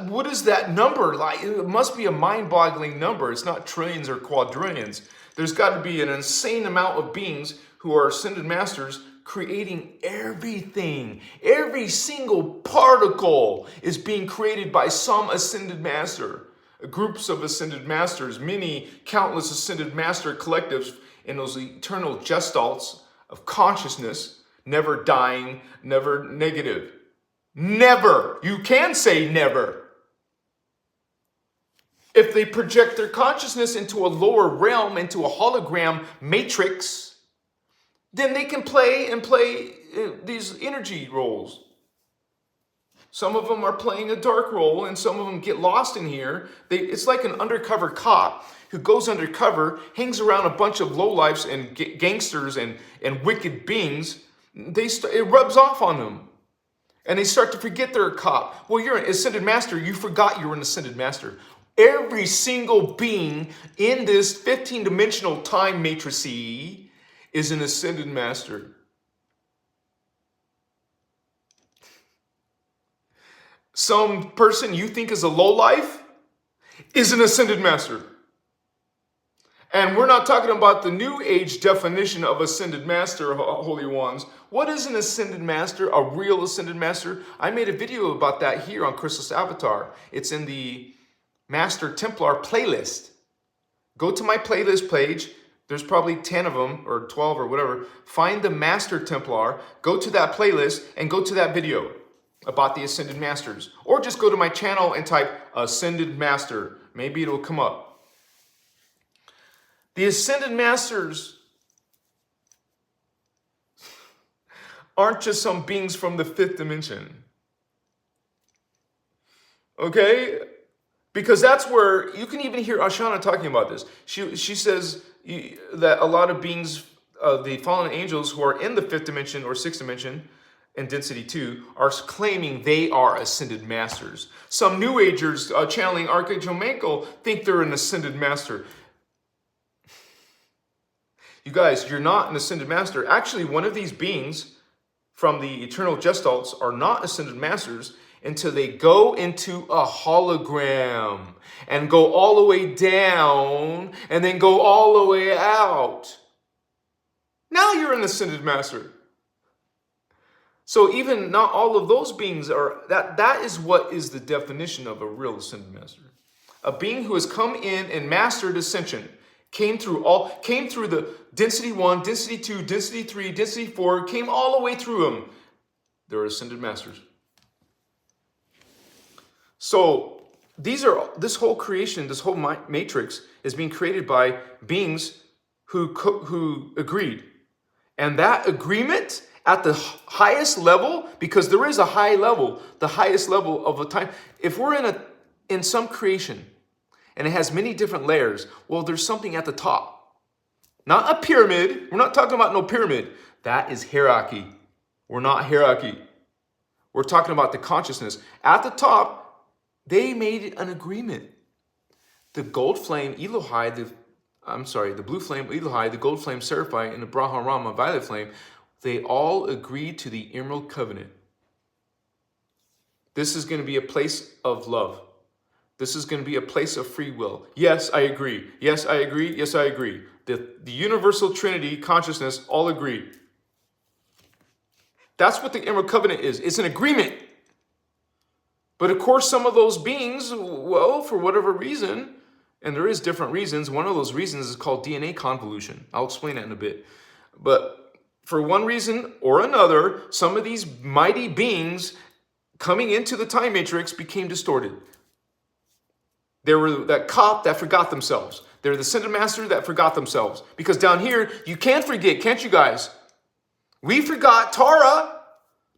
Speaker 1: What is that number? Like, it must be a mind-boggling number. It's not trillions or quadrillions. There's got to be an insane amount of beings who are ascended masters creating everything. Every single particle is being created by some ascended master. Groups of ascended masters, many countless ascended master collectives in those eternal gestalts of consciousness, never dying, never negative. Never. You can say never. If they project their consciousness into a lower realm, into a hologram matrix, then they can play these energy roles. Some of them are playing a dark role, and some of them get lost in here. It's like an undercover cop who goes undercover, hangs around a bunch of lowlifes and gangsters and wicked beings. It rubs off on them. And they start to forget they're a cop. Well, you're an ascended master. You forgot you were an ascended master. Every single being in this 15-dimensional time matrix is an ascended master. Some person you think is a lowlife is an ascended master. And we're not talking about the new age definition of ascended master, holy ones. What is an ascended master, a real ascended master? I made a video about that here on Christos Avatar. It's in the Master Templar playlist. Go to my playlist page. There's probably 10 of them or 12 or whatever. Find the Master Templar, go to that playlist and go to that video about the ascended masters. Or just go to my channel and type ascended master. Maybe it'll come up. The ascended masters aren't just some beings from the fifth dimension. Okay? Because that's where you can even hear Ashana talking about this. She says that a lot of beings, the fallen angels who are in the fifth dimension or sixth dimension and density 2 are claiming they are ascended masters. Some New Agers channeling Archangel Michael think they're an ascended master. You guys, you're not an ascended master. Actually, one of these beings from the eternal gestalts are not ascended masters until they go into a hologram and go all the way down and then go all the way out. Now you're an ascended master. So even not all of those beings are, that is what is the definition of a real ascended master. A being who has come in and mastered ascension. Came through the density 1, density 2, density 3, density 4, came all the way through them. They're ascended masters. So this whole creation, this whole matrix is being created by beings who agreed. And that agreement at the highest level, because there is a high level, the highest level of a time. If we're in some creation, and it has many different layers, well, there's something at the top. Not a pyramid. We're not talking about no pyramid. That is hierarchy. We're not hierarchy. We're talking about the consciousness. At the top, they made an agreement. The gold flame Elohai, the blue flame Elohai, the gold flame Seraphite, and the Brahma violet flame, they all agreed to the Emerald Covenant. This is going to be a place of love. This is going to be a place of free will. Yes, I agree. Yes, I agree. Yes, I agree. The universal Trinity consciousness all agree. That's what the Emerald Covenant is. It's an agreement. But of course, some of those beings, well, for whatever reason, and there is different reasons. One of those reasons is called DNA convolution. I'll explain that in a bit. But for one reason or another, some of these mighty beings coming into the time matrix became distorted. They were that cop that forgot themselves. They're the ascended master that forgot themselves. Because down here, you can't forget, can't you guys? We forgot Tara.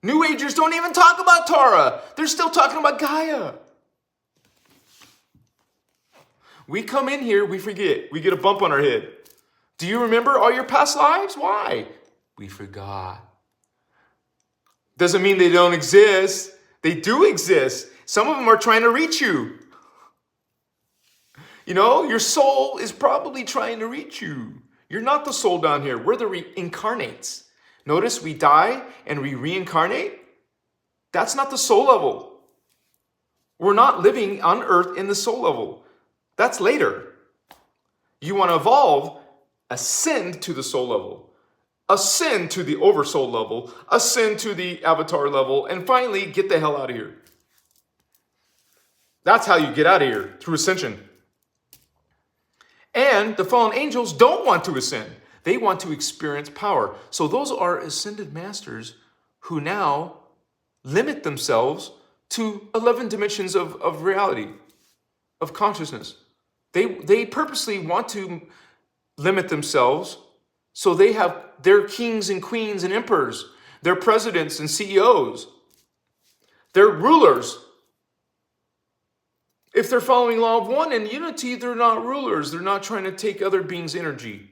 Speaker 1: New Agers don't even talk about Tara. They're still talking about Gaia. We come in here, we forget. We get a bump on our head. Do you remember all your past lives? Why? We forgot. Doesn't mean they don't exist. They do exist. Some of them are trying to reach you. You know, your soul is probably trying to reach you. You're not the soul down here. We're the reincarnates. Notice we die and we reincarnate. That's not the soul level. We're not living on earth in the soul level. That's later. You want to evolve, ascend to the soul level, ascend to the oversoul level, ascend to the avatar level, and finally get the hell out of here. That's how you get out of here, through ascension. And the fallen angels don't want to ascend. They want to experience power. So those are ascended masters who now limit themselves to 11 dimensions of reality, of consciousness. They purposely want to limit themselves so they have their kings and queens and emperors, their presidents and CEOs, their rulers. If they're following law of one and unity, they're not rulers. They're not trying to take other beings' energy.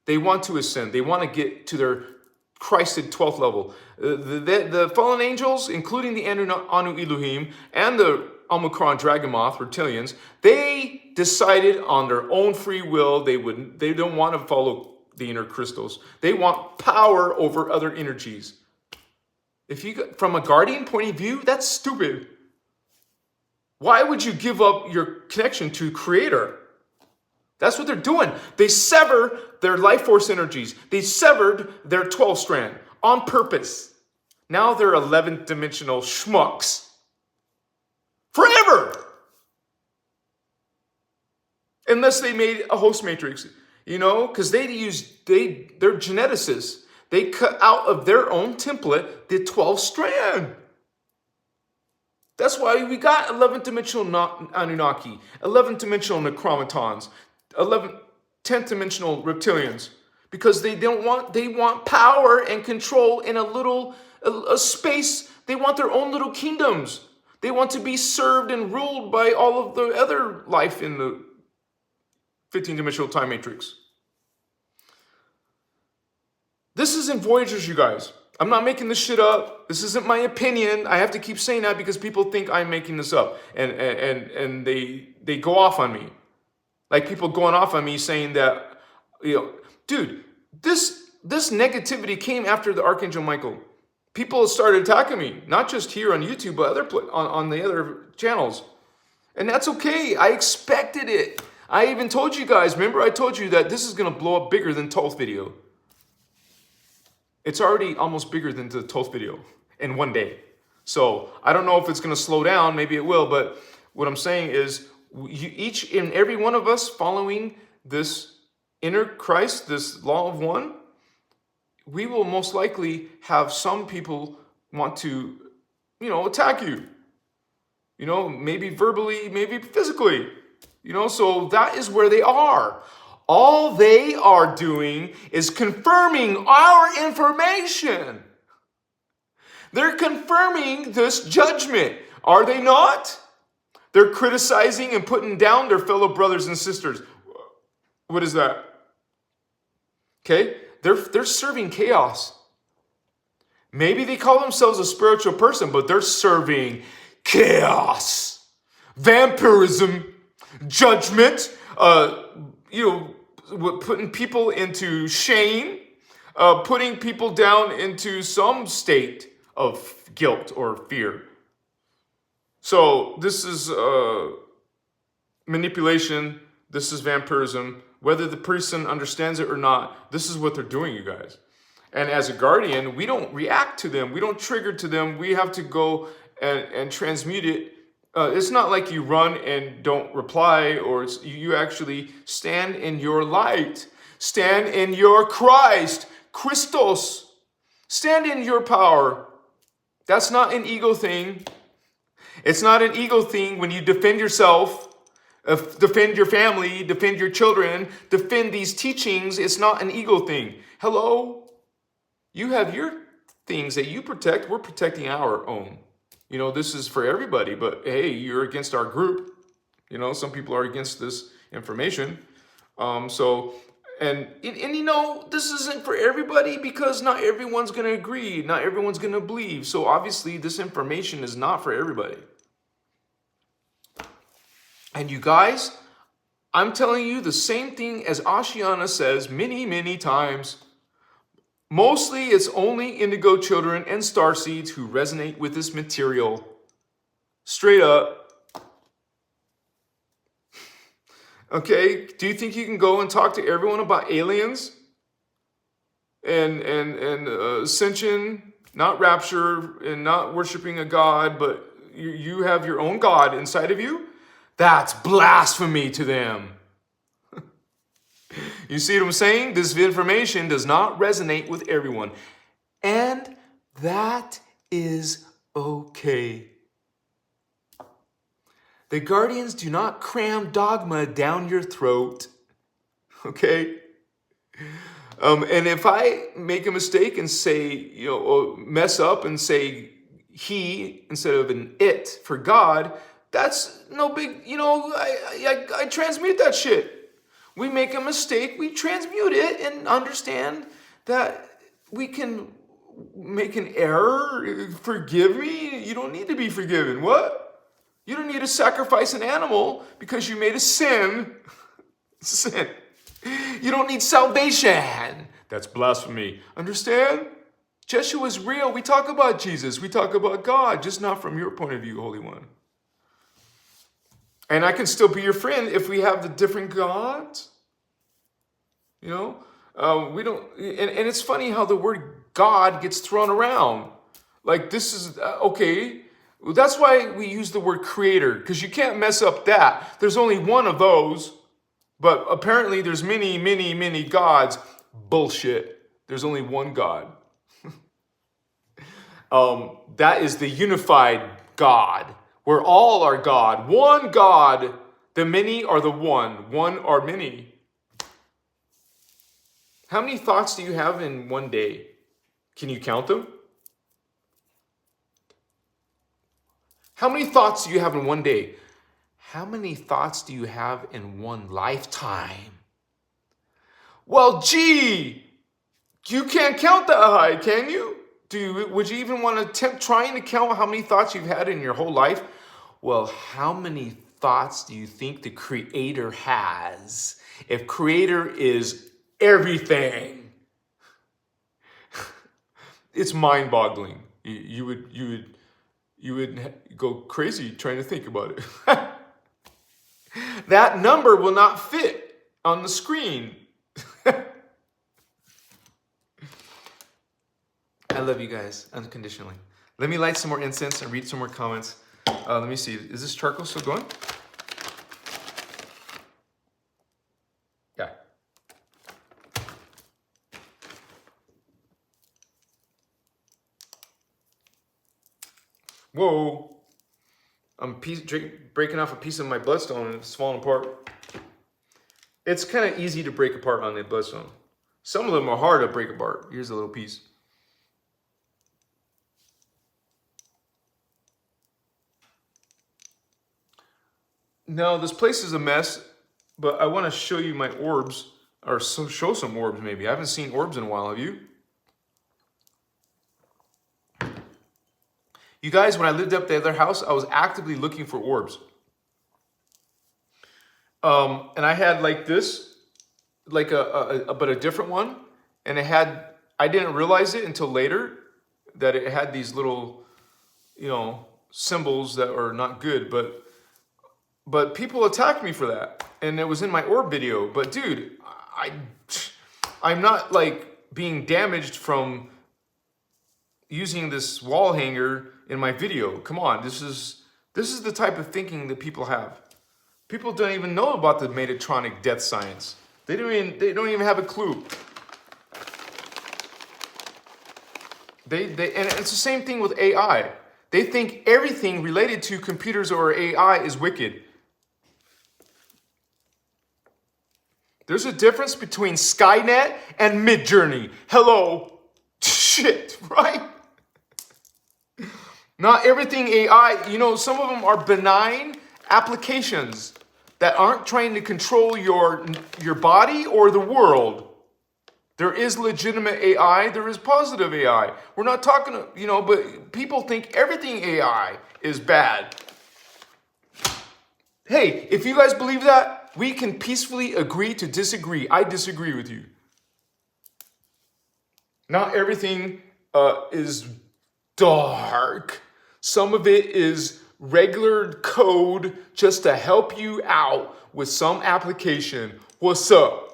Speaker 1: They want to ascend. They want to get to their Christed 12th level. The fallen angels, including the Anu Elohim and the Omicron Dragomoth reptilians, they decided on their own free will they don't want to follow the innerchristos. They want power over other energies. If you, from a guardian point of view, that's stupid. Why would you give up your connection to Creator? That's what they're doing. They sever their life force energies. They severed their 12 strand on purpose. Now they're 11th dimensional schmucks. Forever. Unless they made a host matrix, you know, because they're geneticists. They cut out of their own template the 12 strand. That's why we got 11th dimensional Anunnaki, 11th dimensional Necromatons, 10th dimensional reptilians, because they want power and control in a space. They want their own little kingdoms. They want to be served and ruled by all of the other life in the 15th dimensional time matrix. This is in Voyagers, you guys. I'm not making this shit up. This isn't my opinion. I have to keep saying that because people think I'm making this up, and they go off on me. Like people going off on me saying that, you know, dude, this negativity came after the Archangel Michael. People started attacking me, not just here on YouTube, but on the other channels. And that's okay. I expected it. I even told you guys, remember I told you that this is going to blow up bigger than Toth video. It's already almost bigger than the Toth video in one day. So I don't know if it's going to slow down. Maybe it will. But what I'm saying is each and every one of us following this inner Christ, this law of one, we will most likely have some people want to, you know, attack you. You know, maybe verbally, maybe physically. You know, so that is where they are. All they are doing is confirming our information. They're confirming this judgment. Are they not? They're criticizing and putting down their fellow brothers and sisters. What is that? Okay? They're serving chaos. Maybe they call themselves a spiritual person, but they're serving chaos, vampirism, judgment, putting people into shame, putting people down into some state of guilt or fear. So this is manipulation. This is vampirism. Whether the person understands it or not, this is what they're doing, you guys. And as a guardian, we don't react to them. We don't trigger to them. We have to go and transmute it. It's not like you run and don't reply, or you actually stand in your light. Stand in your Christ, Christos. Stand in your power. That's not an ego thing. It's not an ego thing when you defend yourself, defend your family, defend your children, defend these teachings. It's not an ego thing. Hello? You have your things that you protect. We're protecting our own. You know, this is for everybody, but hey, you're against our group. You know, some people are against this information. And you know, this isn't for everybody because not everyone's going to agree. Not everyone's going to believe. So obviously this information is not for everybody. And you guys, I'm telling you the same thing as Ashiana says many, many times. Mostly it's only indigo children and starseeds who resonate with this material. Straight up. Okay, do you think you can go and talk to everyone about aliens and ascension, not rapture, and not worshiping a god, but you have your own god inside of you? That's blasphemy to them. You see what I'm saying? This information does not resonate with everyone. And that is okay. The guardians do not cram dogma down your throat. Okay? And if I make a mistake and say, you know, mess up and say he instead of an it for God, that's no big, you know, I transmute that shit. We make a mistake, we transmute it and understand that we can make an error. Forgive me? You don't need to be forgiven. What? You don't need to sacrifice an animal because you made a sin. Sin. You don't need salvation. That's blasphemy. Understand? Jeshua is real. We talk about Jesus. We talk about God, just not from your point of view, Holy One. And I can still be your friend if we have the different gods. You know, we don't, and it's funny how the word God gets thrown around. Like this is, okay, well, that's why we use the word creator, because you can't mess up that. There's only one of those, but apparently there's many, many, many gods. Bullshit. There's only one God. That is the unified God. Where all are God. One God. The many are the one. One are many. How many thoughts do you have in one day? Can you count them? How many thoughts do you have in one day? How many thoughts do you have in one lifetime? Well, gee, you can't count that high, can you? Would you even want to attempt trying to count how many thoughts you've had in your whole life? Well, how many thoughts do you think the Creator has? If Creator is everything, it's mind-boggling. You would go crazy trying to think about it. That number will not fit on the screen. I love you guys unconditionally. Let me light some more incense and read some more comments. Let me see. Is this charcoal still going? Yeah. Whoa. I'm breaking off a piece of my bloodstone and it's falling apart. It's kind of easy to break apart on the bloodstone. Some of them are hard to break apart. Here's a little piece. Now, this place is a mess, but I want to show you my orbs, or show some orbs maybe. I haven't seen orbs in a while, have you? You guys, when I lived up the other house, I was actively looking for orbs. And I had like this, like but a different one. And I didn't realize it until later that it had these little, you know, symbols that are not good, but people attacked me for that. and it was in my orb video. But dude, I'm not like being damaged from using this wall hanger in my video. Come on, this is the type of thinking that people have. People don't even know about the Metatronic death science. They don't even have a clue. And it's the same thing with AI. They think everything related to computers or AI is wicked. There's a difference between Skynet and Midjourney. Hello. Shit, right? Not everything AI, you know, some of them are benign applications that aren't trying to control your body or the world. There is legitimate AI, there is positive AI. We're not talking, you know, but people think everything AI is bad. Hey, if you guys believe that, we can peacefully agree to disagree. I disagree with you. Not everything is dark. Some of it is regular code just to help you out with some application. What's up?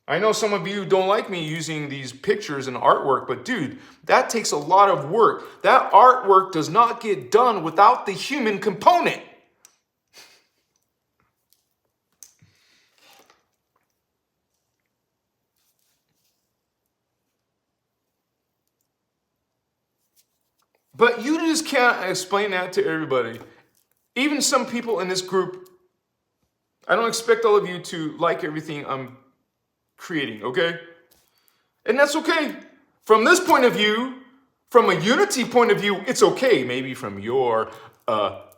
Speaker 1: I know some of you don't like me using these pictures and artwork, but dude, that takes a lot of work. That artwork does not get done without the human component. But you just can't explain that to everybody. Even some people in this group, I don't expect all of you to like everything I'm creating, okay? And that's okay. From this point of view, from a unity point of view, it's okay. Maybe from your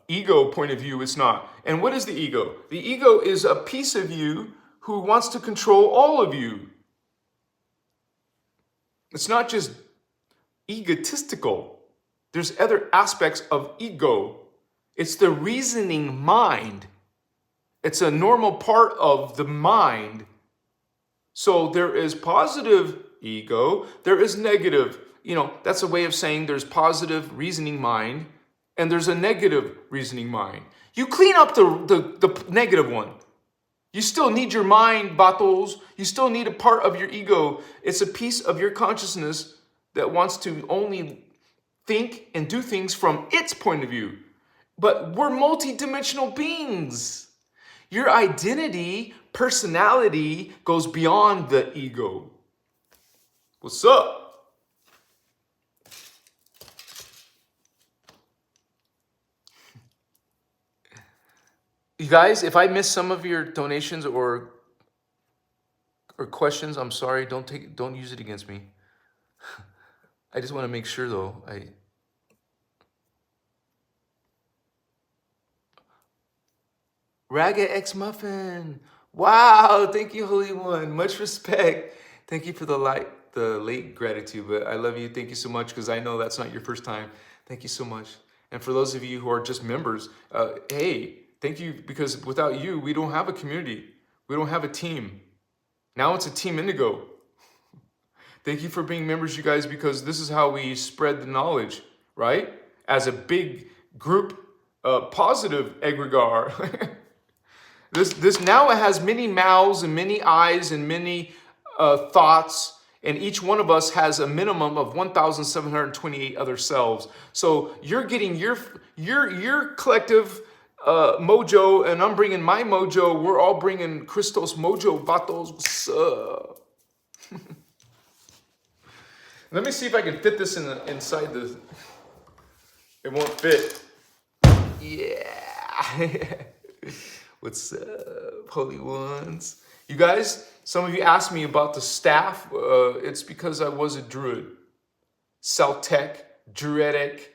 Speaker 1: ego point of view, it's not. And what is the ego? The ego is a piece of you who wants to control all of you. It's not just egotistical. There's other aspects of ego. It's the reasoning mind. It's a normal part of the mind. So there is positive ego, there is negative. You know, that's a way of saying there's positive reasoning mind and there's a negative reasoning mind. You clean up the negative one. You still need your mind, battles. You still need a part of your ego. It's a piece of your consciousness that wants to only think and do things from its point of view. But we're multi-dimensional beings. Your identity, personality goes beyond the ego. What's up? You guys, if I miss some of your donations or questions, I'm sorry. Don't use it against me. I just want to make sure though. Raga X Muffin. Wow, thank you, Holy One. Much respect. Thank you for the late gratitude, but I love you. Thank you so much, because I know that's not your first time. Thank you so much. And for those of you who are just members, hey, thank you, because without you, we don't have a community. We don't have a team. Now it's a Team Indigo. Thank you for being members, you guys, because this is how we spread the knowledge, right? As a big group, positive egregore. This now it has many mouths and many eyes and many thoughts, and each one of us has a minimum of 1,728 other selves. So you're getting your collective mojo, and I'm bringing my mojo. We're all bringing Christos mojo. Vatos, what's up? Let me see if I can fit this inside the. It won't fit. Yeah. What's up, Holy Ones? You guys, some of you asked me about the staff. It's because I was a druid. Celtic, druidic.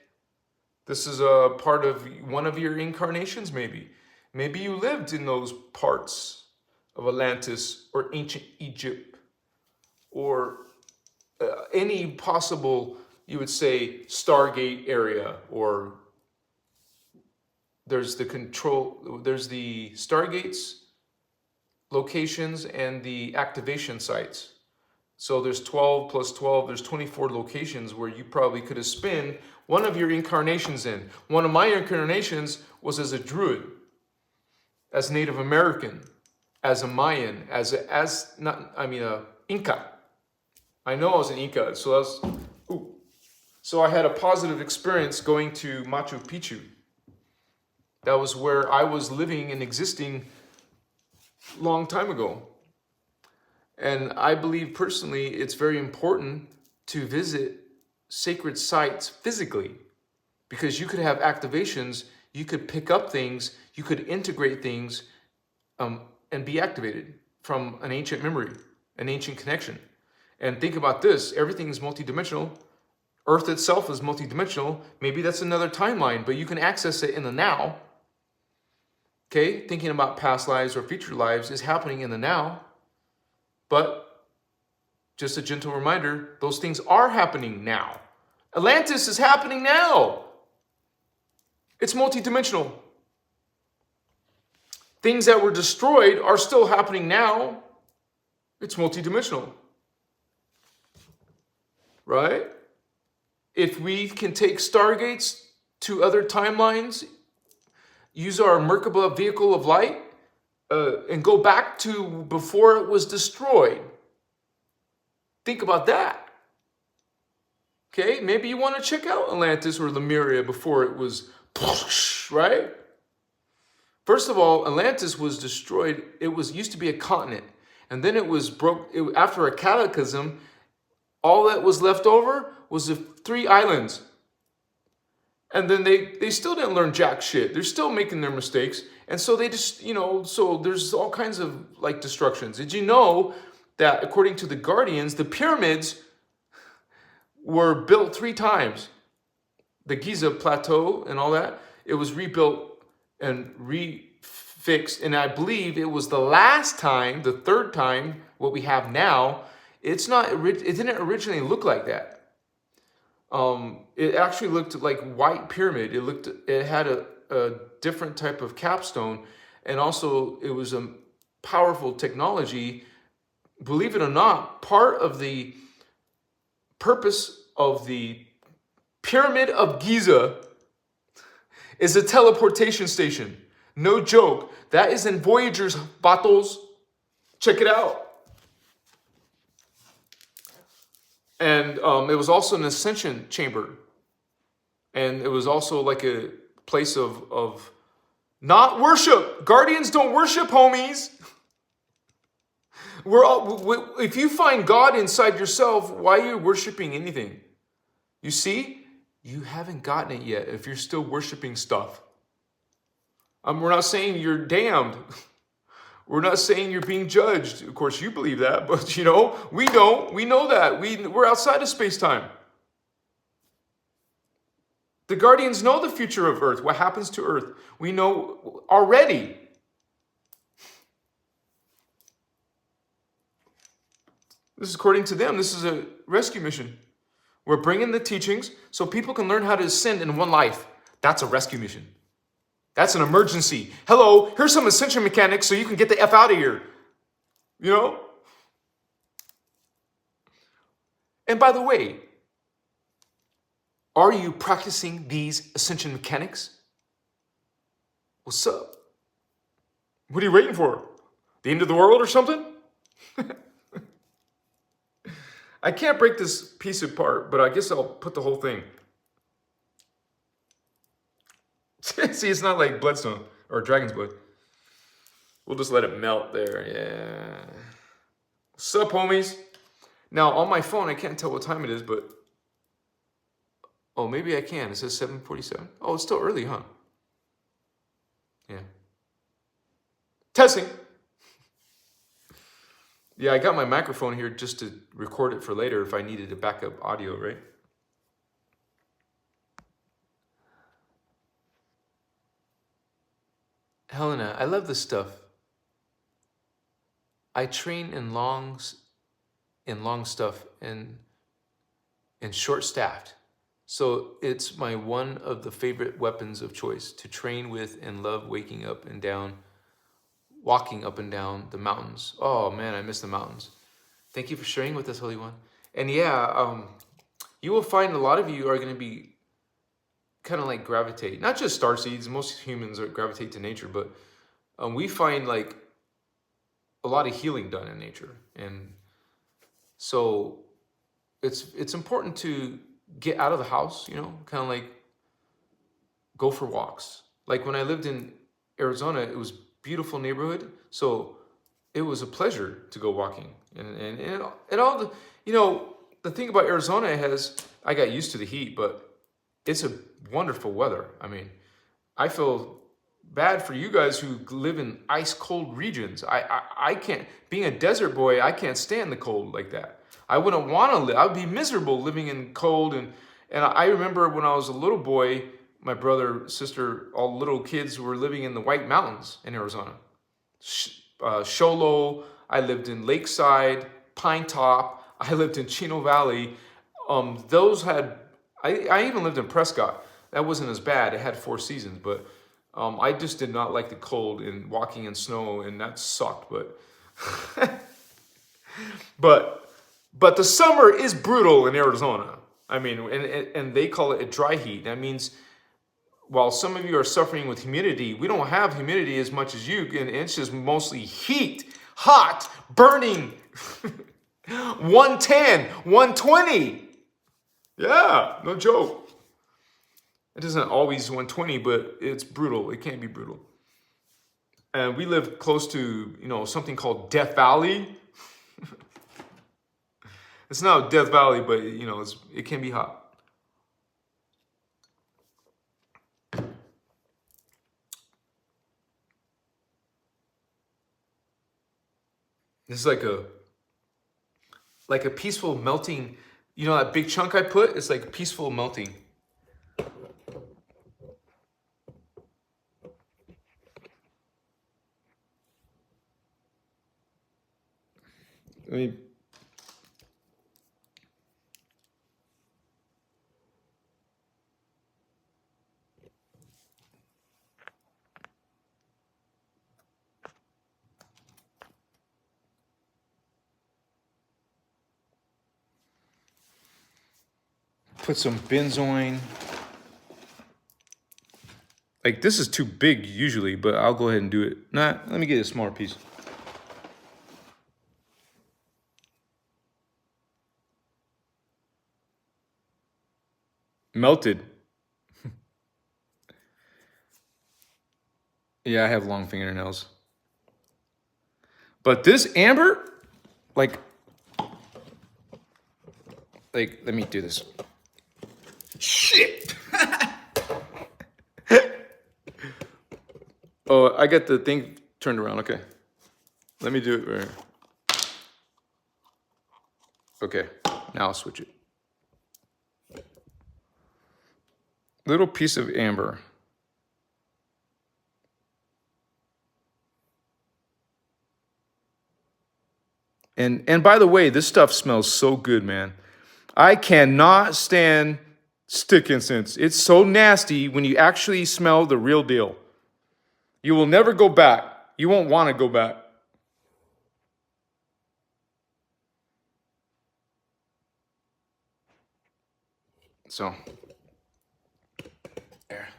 Speaker 1: This is a part of one of your incarnations, maybe. Maybe you lived in those parts of Atlantis or ancient Egypt or any possible, you would say, Stargate area, or there's the Stargates locations and the activation sites. So there's 12 plus 12, there's 24 locations where you probably could have spent one of your incarnations in. One of my incarnations was as a druid. as Native American, as a Mayan, as Inca. I know I was an Inca, so I had a positive experience going to Machu Picchu. That was where I was living and existing long time ago. And I believe personally it's very important to visit sacred sites physically, because you could have activations, you could pick up things, you could integrate things, and be activated from an ancient memory, an ancient connection. And think about this, everything is multidimensional. Earth itself is multidimensional. Maybe that's another timeline, but you can access it in the now. Okay, thinking about past lives or future lives is happening in the now. But just a gentle reminder, those things are happening now. Atlantis is happening now. It's multidimensional. Things that were destroyed are still happening now. It's multidimensional. Right? If we can take stargates to other timelines, use our Merkaba vehicle of light, and go back to before it was destroyed. Think about that. Okay, maybe you want to check out Atlantis or Lemuria before it was, right? First of all, Atlantis was destroyed. It used to be a continent, and then it was after a cataclysm. All that was left over was the 3 islands. And then they still didn't learn jack shit. They're still making their mistakes. And so they just, so there's all kinds of like destructions. Did you know that according to the Guardians, the pyramids were built 3 times? The Giza Plateau and all that, it was rebuilt and refixed. And I believe it was the last time, the 3rd time, what we have now, it didn't originally look like that. It actually looked like white pyramid. It had a different type of capstone, and also it was a powerful technology. Believe it or not, part of the purpose of the Pyramid of Giza is a teleportation station. No joke. That is in Voyager's bottles. Check it out. And it was also an ascension chamber. And it was also like a place of not worship. Guardians don't worship, homies. If you find God inside yourself, why are you worshiping anything? You see, you haven't gotten it yet if you're still worshiping stuff. We're not saying you're damned. We're not saying you're being judged. Of course, you believe that, but we don't. We know that. We're outside of space-time. The Guardians know the future of Earth, what happens to Earth. We know already. This is according to them. This is a rescue mission. We're bringing the teachings so people can learn how to ascend in one life. That's a rescue mission. That's an emergency. Hello, here's some ascension mechanics so you can get the F out of here. And by the way, are you practicing these ascension mechanics? What's up? What are you waiting for? The end of the world or something? I can't break this piece apart, but I guess I'll put the whole thing. See, it's not like bloodstone or dragon's blood. We'll just let it melt there. Yeah. What's up, homies? Now, on my phone, I can't tell what time it is, but... Oh, maybe I can. It says 7:47. Oh, it's still early, huh? Yeah. Testing. Yeah, I got my microphone here just to record it for later if I needed a backup audio, right? Helena, I love this stuff. I train in long stuff and short-staffed. So it's one of the favorite weapons of choice to train with and love walking up and down the mountains. Oh man, I miss the mountains. Thank you for sharing with us, Holy One. And yeah, you will find a lot of you are going to be kind of like gravitate, not just starseeds, most humans gravitate to nature, but we find like a lot of healing done in nature. And so it's important to get out of the house, you know, kind of like go for walks. Like when I lived in Arizona, it was a beautiful neighborhood. So it was a pleasure to go walking. And all the, you know, the thing about Arizona has, I got used to the heat, but it's a wonderful weather. I mean, I feel bad for you guys who live in ice cold regions. I can't, being a desert boy, I can't stand the cold like that. I wouldn't want to live, I would be miserable living in cold. And I remember when I was a little boy, my brother, sister, all little kids were living in the White Mountains in Arizona. Show Low, I lived in Lakeside, Pine Top, I lived in Chino Valley. Those had, I even lived in Prescott. That wasn't as bad, it had 4 seasons, but I just did not like the cold and walking in snow, and that sucked, but the summer is brutal in Arizona. I mean, and they call it a dry heat. That means while some of you are suffering with humidity, we don't have humidity as much as you, and it's just mostly heat, hot, burning, 110, 120. Yeah, no joke. It isn't always 120, but it's brutal. It can be brutal. And we live close to, you know, something called Death Valley. It's not Death Valley, but, you know, it can be hot. It's like a peaceful melting. You know that big chunk I put? It's like peaceful melting. Let me. Put some benzoin. Like this is too big usually, but I'll go ahead and do it. Nah, let me get a smaller piece. Melted. Yeah, I have long fingernails. But this amber, like, let me do this. Shit. Oh, I got the thing turned around. Okay. Let me do it right here. Okay. Now I'll switch it. Little piece of amber. And by the way, this stuff smells so good, man. I cannot stand stick incense. It's so nasty when you actually smell the real deal. You will never go back. You won't want to go back. So, there.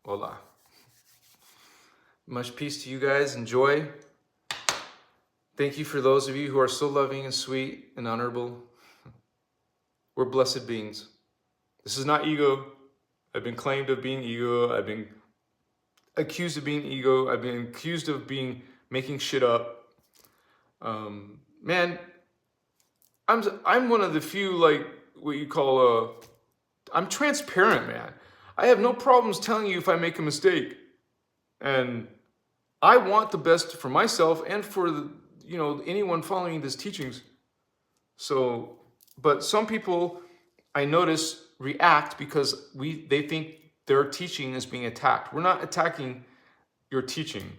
Speaker 1: Voila. Much peace to you guys. Enjoy. Thank you for those of you who are so loving and sweet and honorable. We're blessed beings. This is not ego. I've been claimed of being ego. I've been accused of being ego. I've been accused of making shit up. Man, I'm one of the few, like what you call I'm transparent, man. I have no problems telling you if I make a mistake, and I want the best for myself and for anyone following these teachings. So, but some people I notice react because they think their teaching is being attacked. We're not attacking your teaching,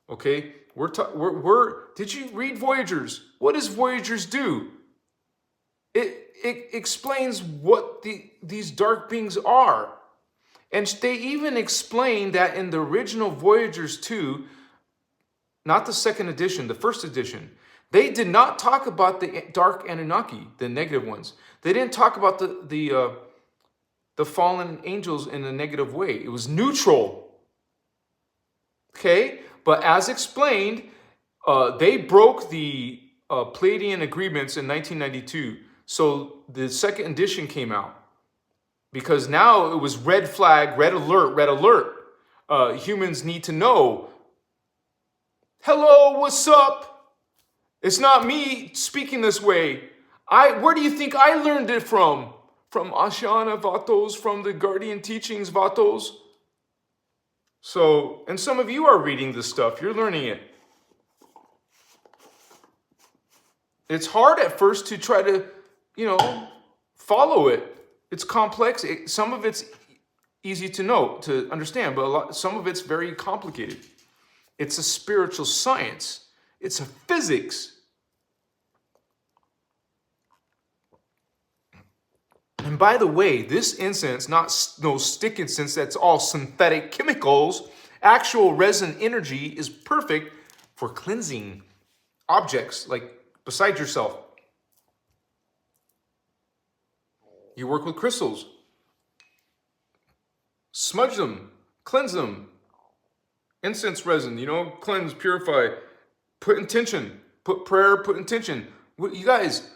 Speaker 1: okay? Did you read Voyagers? What does Voyagers do? It explains what these dark beings are. And they even explain that in the original Voyagers 2, not the second edition, the first edition, they did not talk about the dark Anunnaki, the negative ones. They didn't talk about the fallen angels in a negative way. It was neutral. Okay, but as explained, they broke the Palladian agreements in 1992. So the second edition came out because now it was red flag, red alert, red alert. Humans need to know. Hello, what's up? It's not me speaking this way. Where do you think I learned it from? From Ashana Vatos, from the Guardian Teachings Vatos. So, and some of you are reading this stuff. You're learning it. It's hard at first to try to, follow it. It's complex. Some of it's easy to know, to understand, but some of it's very complicated. It's a spiritual science. It's a physics. And by the way, this incense, no stick incense, that's all synthetic chemicals. Actual resin energy is perfect for cleansing objects, like beside yourself. You work with crystals. Smudge them, cleanse them. Incense resin, cleanse, purify, put intention, put prayer, put intention. You guys,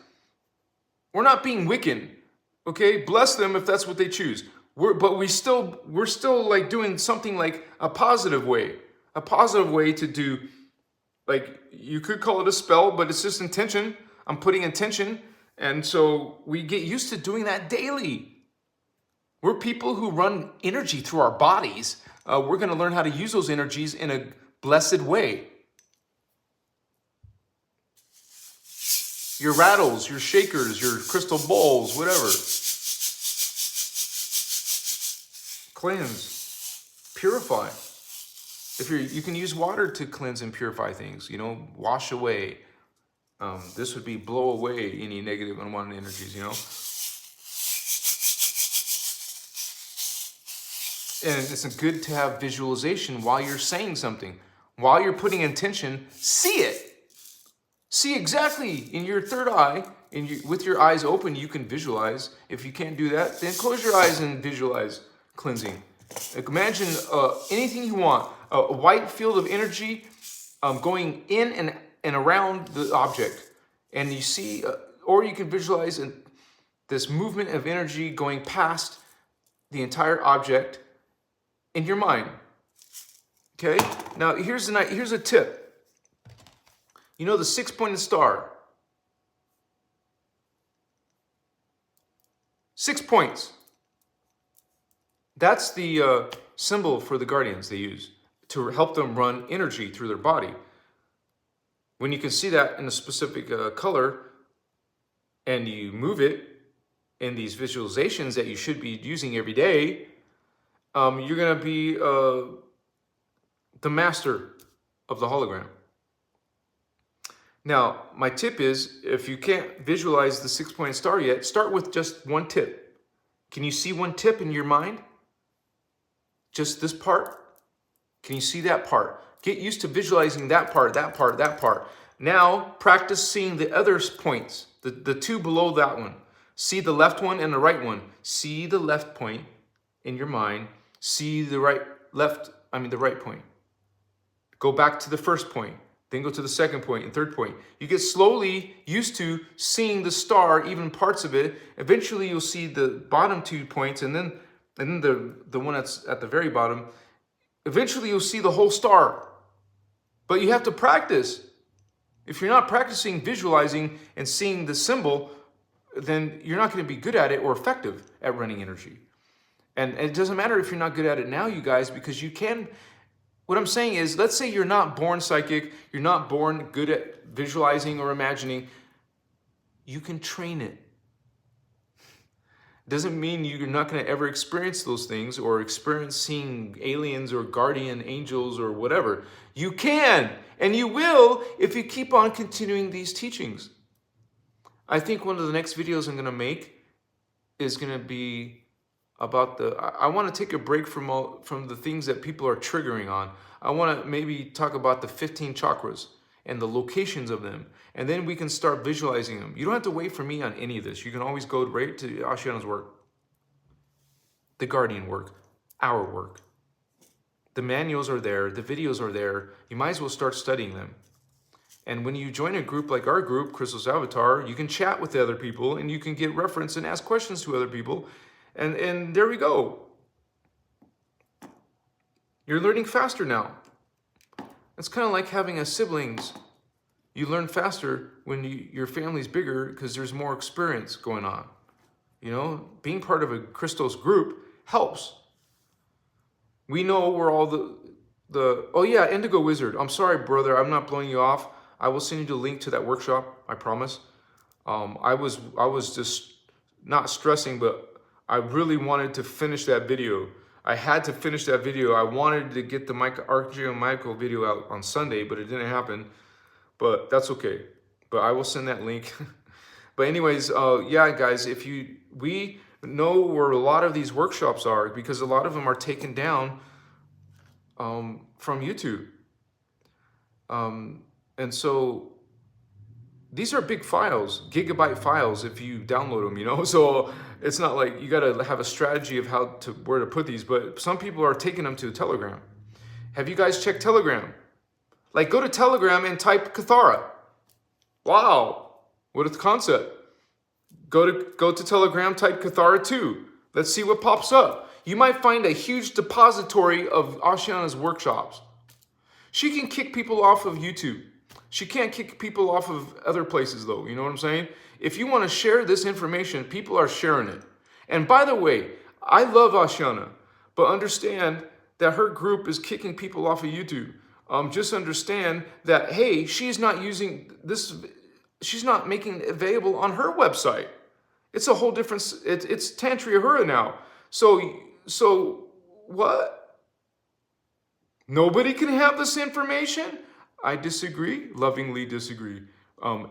Speaker 1: we're not being Wiccan. Okay, bless them if that's what they choose. We're still like doing something like a positive way to do. Like, you could call it a spell, but it's just intention. I'm putting intention, and so we get used to doing that daily. We're people who run energy through our bodies. We're going to learn how to use those energies in a blessed way. Your rattles, your shakers, your crystal bowls, whatever. Cleanse, purify. You can use water to cleanse and purify things, wash away. This would be blow away any negative unwanted energies, And it's good to have visualization while you're saying something. While you're putting intention, see it. See exactly in your third eye, with your eyes open, you can visualize. If you can't do that, then close your eyes and visualize cleansing. Like, imagine anything you want. A white field of energy going in and around the object. And you see, or you can visualize this movement of energy going past the entire object in your mind. Okay? Now, here's a tip. The 6-pointed star. 6 points. That's the symbol for the guardians they use to help them run energy through their body. When you can see that in a specific color and you move it in these visualizations that you should be using every day, you're going to be the master of the hologram. Now, my tip is, if you can't visualize the 6-pointed star yet, start with just one tip. Can you see one tip in your mind? Just this part? Can you see that part? Get used to visualizing that part, that part, that part. Now, practice seeing the other points, the two below that one. See the left one and the right one. See the left point in your mind. See the right point. Go back to the first point. Then go to the second point and third point. You get slowly used to seeing the star, even parts of it. Eventually, you'll see the bottom 2 points, and then the one that's at the very bottom. Eventually, you'll see the whole star. But you have to practice. If you're not practicing visualizing and seeing the symbol, then you're not going to be good at it or effective at running energy. And it doesn't matter if you're not good at it now, you guys, because you can. What I'm saying is, let's say you're not born psychic, you're not born good at visualizing or imagining. You can train it. Doesn't mean you're not going to ever experience those things or experience seeing aliens or guardian angels or whatever. You can, and you will if you keep on continuing these teachings. I think one of the next videos I'm going to make is going to be about I want to take a break from the things that people are triggering on. I want to maybe talk about the 15 chakras and the locations of them, and then we can start visualizing them. You don't have to wait for me on any of this. You can always go right to Ashiana's work, the guardian work, our work, The manuals are there, the videos are there. You might as well start studying them. And when you join a group like our group, Christos Avatar, you can chat with the other people and you can get reference and ask questions to other people. And there we go. You're learning faster now. It's kind of like having a siblings. You learn faster when your family's bigger because there's more experience going on. You know, being part of a Christos group helps. We know where all oh yeah, Indigo Wizard. I'm sorry, brother, I'm not blowing you off. I will send you the link to that workshop, I promise. I was just not stressing, but I really wanted to finish that video. I had to finish that video. I wanted to get the Archangel Michael video out on Sunday, but it didn't happen. But that's okay. But I will send that link. But anyways, yeah, guys, we know where a lot of these workshops are because a lot of them are taken down from YouTube. And so these are big files, gigabyte files if you download them, you know? So it's not like you got to have a strategy of where to put these, but some people are taking them to Telegram. Have you guys checked Telegram? Like, go to Telegram and type Cathara. Wow, what a concept. Go to Telegram, type Cathara 2. Let's see what pops up. You might find a huge depository of Ashiana's workshops. She can kick people off of YouTube. She can't kick people off of other places though, you know what I'm saying? If you want to share this information, people are sharing it. And by the way, I love Ashiana, but understand that her group is kicking people off of YouTube. Just understand that, hey, she's not using this, she's not making it available on her website. It's a whole different, it's Tantriahura now. So what? Nobody can have this information? I disagree, lovingly disagree.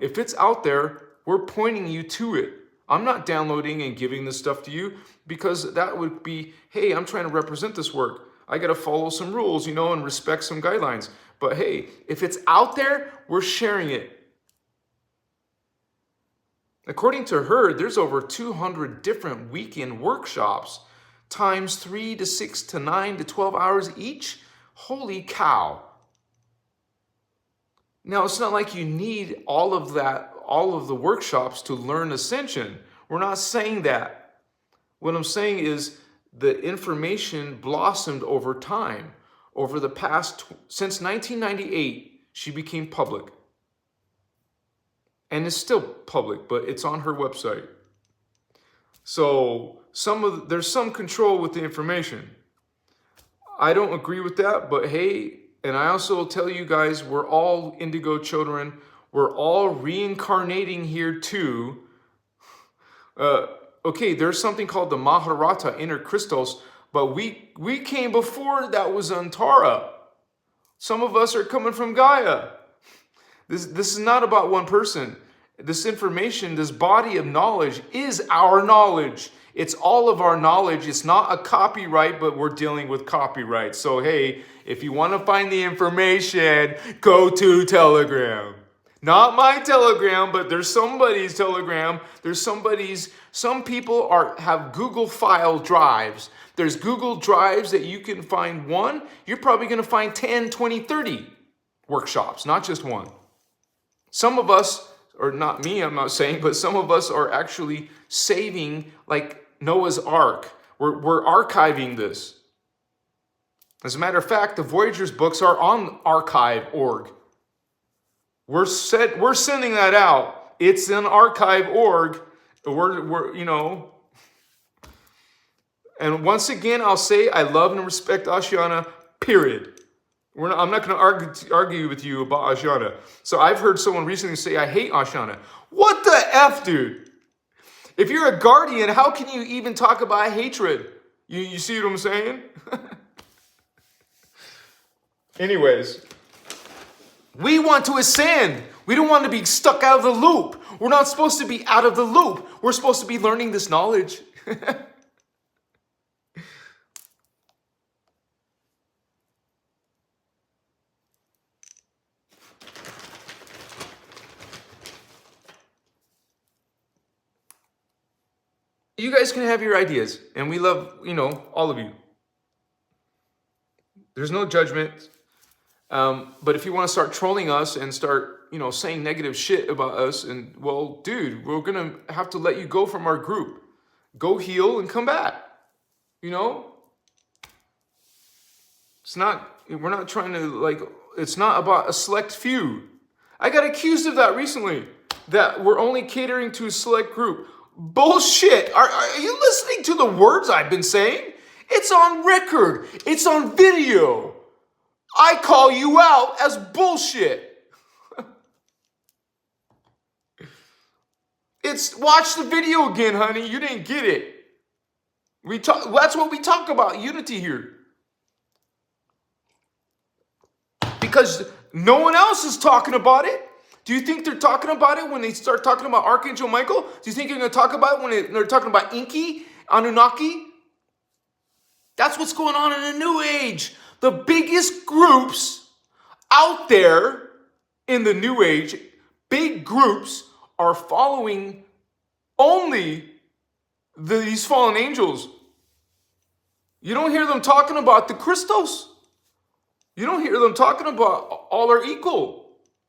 Speaker 1: If it's out there, we're pointing you to it. I'm not downloading and giving this stuff to you because that would be, hey, I'm trying to represent this work. I got to follow some rules, you know, and respect some guidelines. But hey, if it's out there, we're sharing it. According to her, there's over 200 different weekend workshops, times 3 to 6 to 9 to 12 hours each. Holy cow. Now, it's not like you need all of the workshops to learn ascension. We're not saying that. What I'm saying is the information blossomed over time. Over the past, since 1998, she became public. And it's still public, but it's on her website. So there's some control with the information. I don't agree with that, but hey, and I also tell you guys, we're all indigo children. We're all reincarnating here too. Okay, there's something called the Maharata, innerchristos, but we came before that was Antara. Some of us are coming from Gaia. This is not about one person. This information, this body of knowledge is our knowledge. It's all of our knowledge. It's not a copyright, but we're dealing with copyright. So hey, if you want to find the information, go to Telegram. Not my Telegram, but there's somebody's Telegram. Some people have Google file drives. There's Google drives that you can find one. You're probably going to find 10, 20, 30 workshops, not just one. Some of us, or not me, I'm not saying, but some of us are actually saving like Noah's Ark. We're archiving this. As a matter of fact, the Voyager's books are on archive.org. We're sending that out. It's in archive.org. We're you know. And once again, I'll say I love and respect Ashiana, period. I'm not going to argue with you about Ashiana. So I've heard someone recently say, I hate Ashiana. What the F, dude? If you're a guardian, how can you even talk about hatred? You see what I'm saying? Anyways, we want to ascend. We don't want to be stuck out of the loop. We're not supposed to be out of the loop. We're supposed to be learning this knowledge. You guys can have your ideas, and we love, you know, all of you. There's no judgment. But if you want to start trolling us and start, saying negative shit about us, and well, dude, we're going to have to let you go from our group. Go heal and come back. We're not trying to, it's not about a select few. I got accused of that recently, that we're only catering to a select group. Bullshit. Are you listening to the words I've been saying? It's on record. It's on video. I call you out as bullshit. Watch the video again, honey. You didn't get it. That's what we talk about, unity here. Because no one else is talking about it. Do you think they're talking about it when they start talking about Archangel Michael? Do you think they're going to talk about it when they're talking about Inky, Anunnaki? That's what's going on in the New Age. The biggest groups out there in the New Age, big groups, are following only these fallen angels. You don't hear them talking about the Christos. You don't hear them talking about all are equal.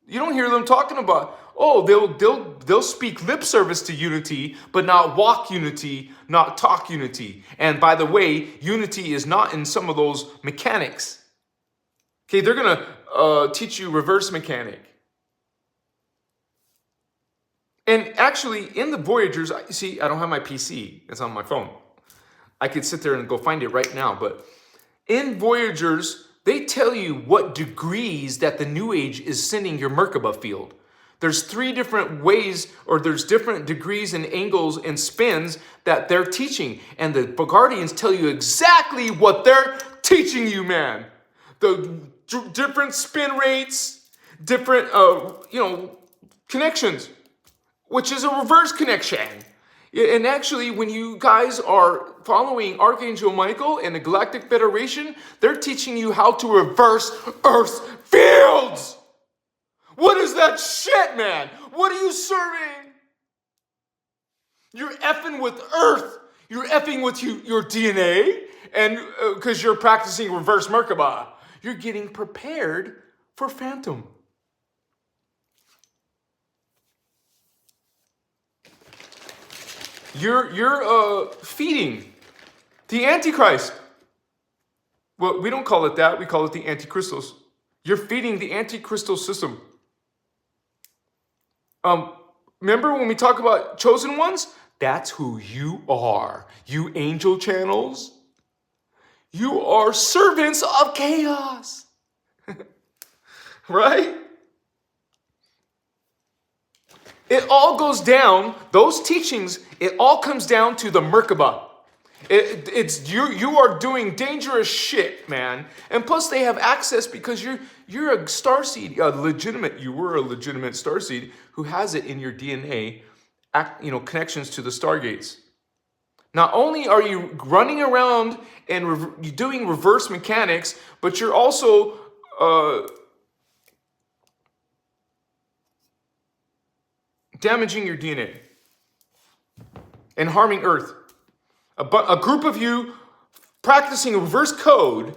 Speaker 1: You don't hear them talking about, they'll speak lip service to unity, but not walk unity, not talk unity. And by the way, unity is not in some of those mechanics. Okay, they're going to teach you reverse mechanic. And actually, in the Voyagers, see, I don't have my PC. It's on my phone. I could sit there and go find it right now. But in Voyagers, they tell you what degrees that the New Age is sending your Merkaba field. There's 3 different ways, or there's different degrees and angles and spins that they're teaching. And the Guardians tell you exactly what they're teaching you, man. The different spin rates, different, connections, which is a reverse connection. And actually, when you guys are following Archangel Michael and the Galactic Federation, they're teaching you how to reverse Earth's fields. What is that shit, man? What are you serving? You're effing with Earth. You're effing with your DNA, and because you're practicing reverse Merkaba. You're getting prepared for Phantom. You're feeding the Antichrist. Well, we don't call it that. We call it the Antichristos. You're feeding the Antichristos system. Remember when we talk about chosen ones? That's who you are. You angel channels. You are servants of chaos. Right? It all goes down, those teachings, it all comes down to the Merkaba. It's you are doing dangerous shit, man. And plus they have access because you're a starseed, you were a legitimate starseed who has it in your DNA, connections to the stargates. Not only are you running around and doing reverse mechanics, but you're also damaging your DNA and harming Earth. A group of you practicing a reverse code.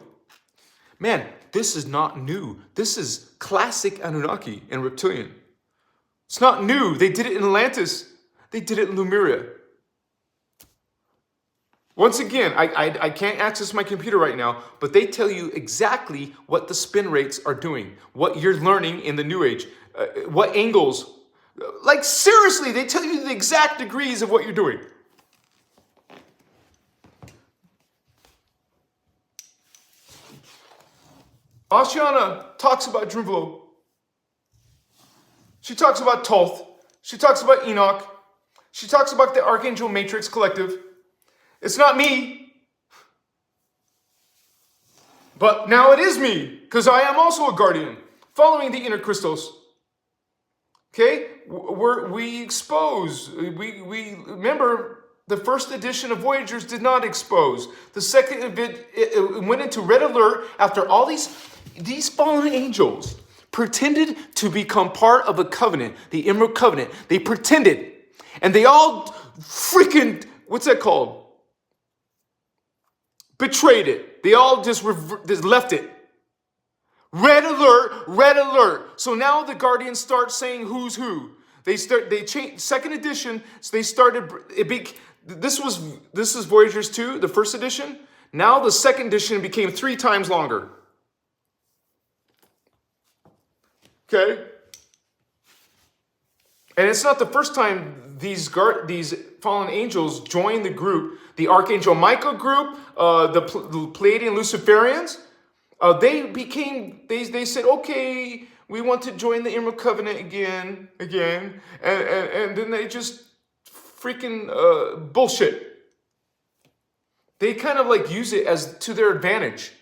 Speaker 1: Man, this is not new. This is classic Anunnaki and reptilian. It's not new. They did it in Atlantis. They did it in Lemuria. Once again, I can't access my computer right now, but they tell you exactly what the spin rates are doing, what you're learning in the New Age, what angles. Like seriously, they tell you the exact degrees of what you're doing. Ashiana talks about Druvlo. She talks about Thoth. She talks about Enoch. She talks about the Archangel Matrix Collective. It's not me. But now it is me, because I am also a guardian, following the innerchristos. Okay? We expose. We remember the first edition of Voyagers did not expose. The second it went into red alert after all these fallen angels pretended to become part of a covenant, the Emerald Covenant. They pretended. And they all freaking, what's that called? Betrayed it. They all just left it. Red alert, red alert. So now the Guardians start saying who's who. They changed second edition, so they started, this is Voyagers 2, the first edition. Now the second edition became 3 times longer. Okay? And it's not the first time these fallen angels joined the group. The Archangel Michael group, the Pleiadian Luciferians, they said, okay, we want to join the Emerald Covenant again, and then they just freaking bullshit. They kind of like use it as to their advantage.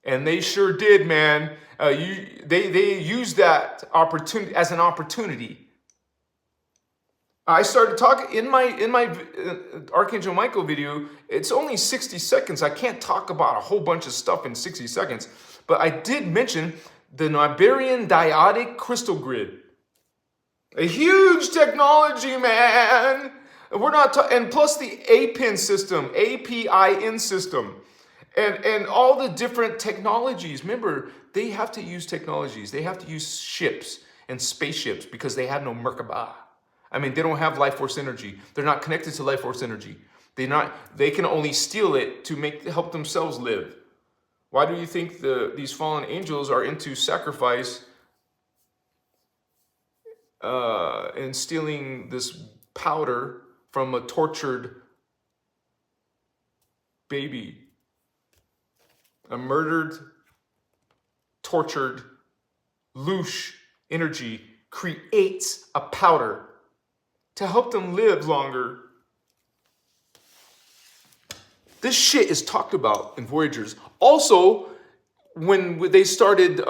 Speaker 1: And they sure did, man. They used that opportunity as an opportunity. I started talking in my Archangel Michael video. It's only 60 seconds. I can't talk about a whole bunch of stuff in 60 seconds. But I did mention the Nibarian Dyadic Crystal Grid. A huge technology, man. We're not and plus the APIN system, APIN system. And all the different technologies. Remember, they have to use technologies. They have to use ships and spaceships because they have no Merkaba. I mean, they don't have life force energy. They're not connected to life force energy. They can only steal it to help themselves live. Why do you think these fallen angels are into sacrifice and stealing this powder from a tortured baby? A murdered, tortured, louche energy creates a powder to help them live longer. This shit is talked about in Voyagers. Also, when they started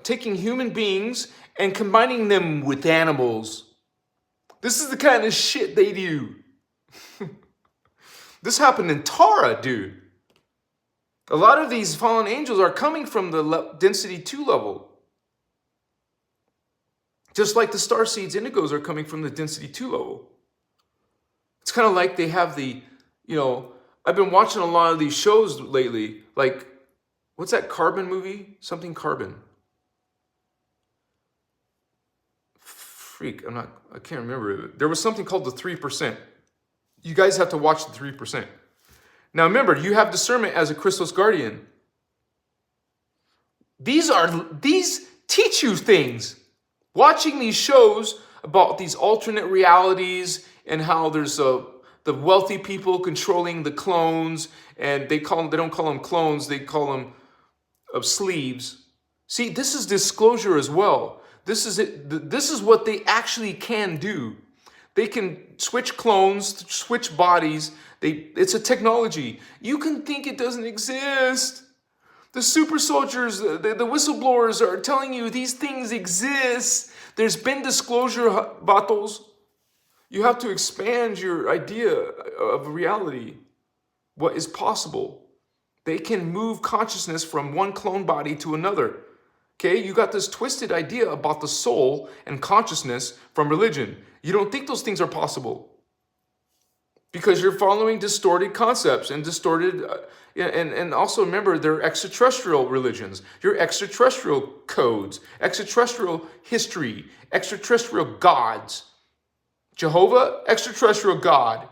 Speaker 1: taking human beings and combining them with animals. This is the kind of shit they do. This happened in Tara, dude. A lot of these fallen angels are coming from the density 2 level. Just like the starseeds, indigos are coming from the density 2 level. It's kind of like they have the, I've been watching a lot of these shows lately. Like, what's that Carbon movie? Something Carbon. Freak, I can't remember. There was something called the 3%. You guys have to watch the 3%. Now remember, you have discernment as a Christos Guardian. These teach you things. Watching these shows about these alternate realities and how there's the wealthy people controlling the clones, and they don't call them clones, they call them sleeves. See, this is disclosure as well. This is what they actually can do. They can switch clones, switch bodies. It's a technology. You can think it doesn't exist. The super soldiers, the whistleblowers are telling you these things exist. There's been disclosure battles. You have to expand your idea of reality. What is possible? They can move consciousness from one clone body to another. Okay, you got this twisted idea about the soul and consciousness from religion. You don't think those things are possible because you're following distorted concepts and distorted, and also remember, they're extraterrestrial religions. Your extraterrestrial codes, extraterrestrial history, extraterrestrial gods. Jehovah, extraterrestrial God.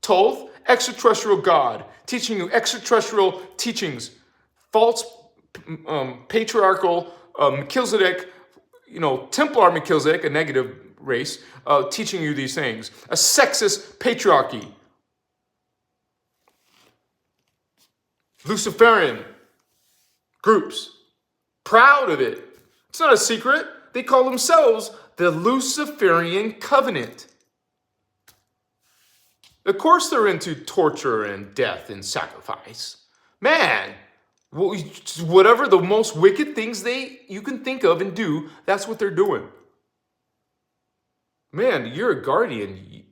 Speaker 1: Thoth, extraterrestrial God, teaching you extraterrestrial teachings. False patriarchal Melchizedek, Templar Melchizedek, a negative race, teaching you these things. A sexist patriarchy. Luciferian groups, proud of it. It's not a secret. They call themselves the Luciferian Covenant. Of course they're into torture and death and sacrifice. Man, whatever the most wicked things you can think of and do, that's what they're doing. Man, you're a guardian.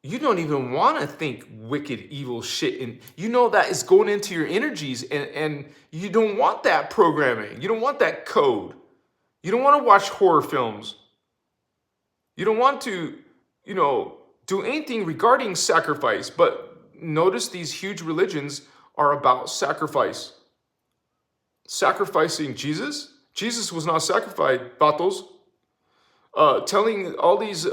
Speaker 1: You don't even want to think wicked, evil shit. And you know that is going into your energies, and you don't want that programming. You don't want that code. You don't want to watch horror films. You don't want to, do anything regarding sacrifice. But notice these huge religions are about sacrifice. sacrificing Jesus. Jesus was not sacrificed, Batos. Telling all these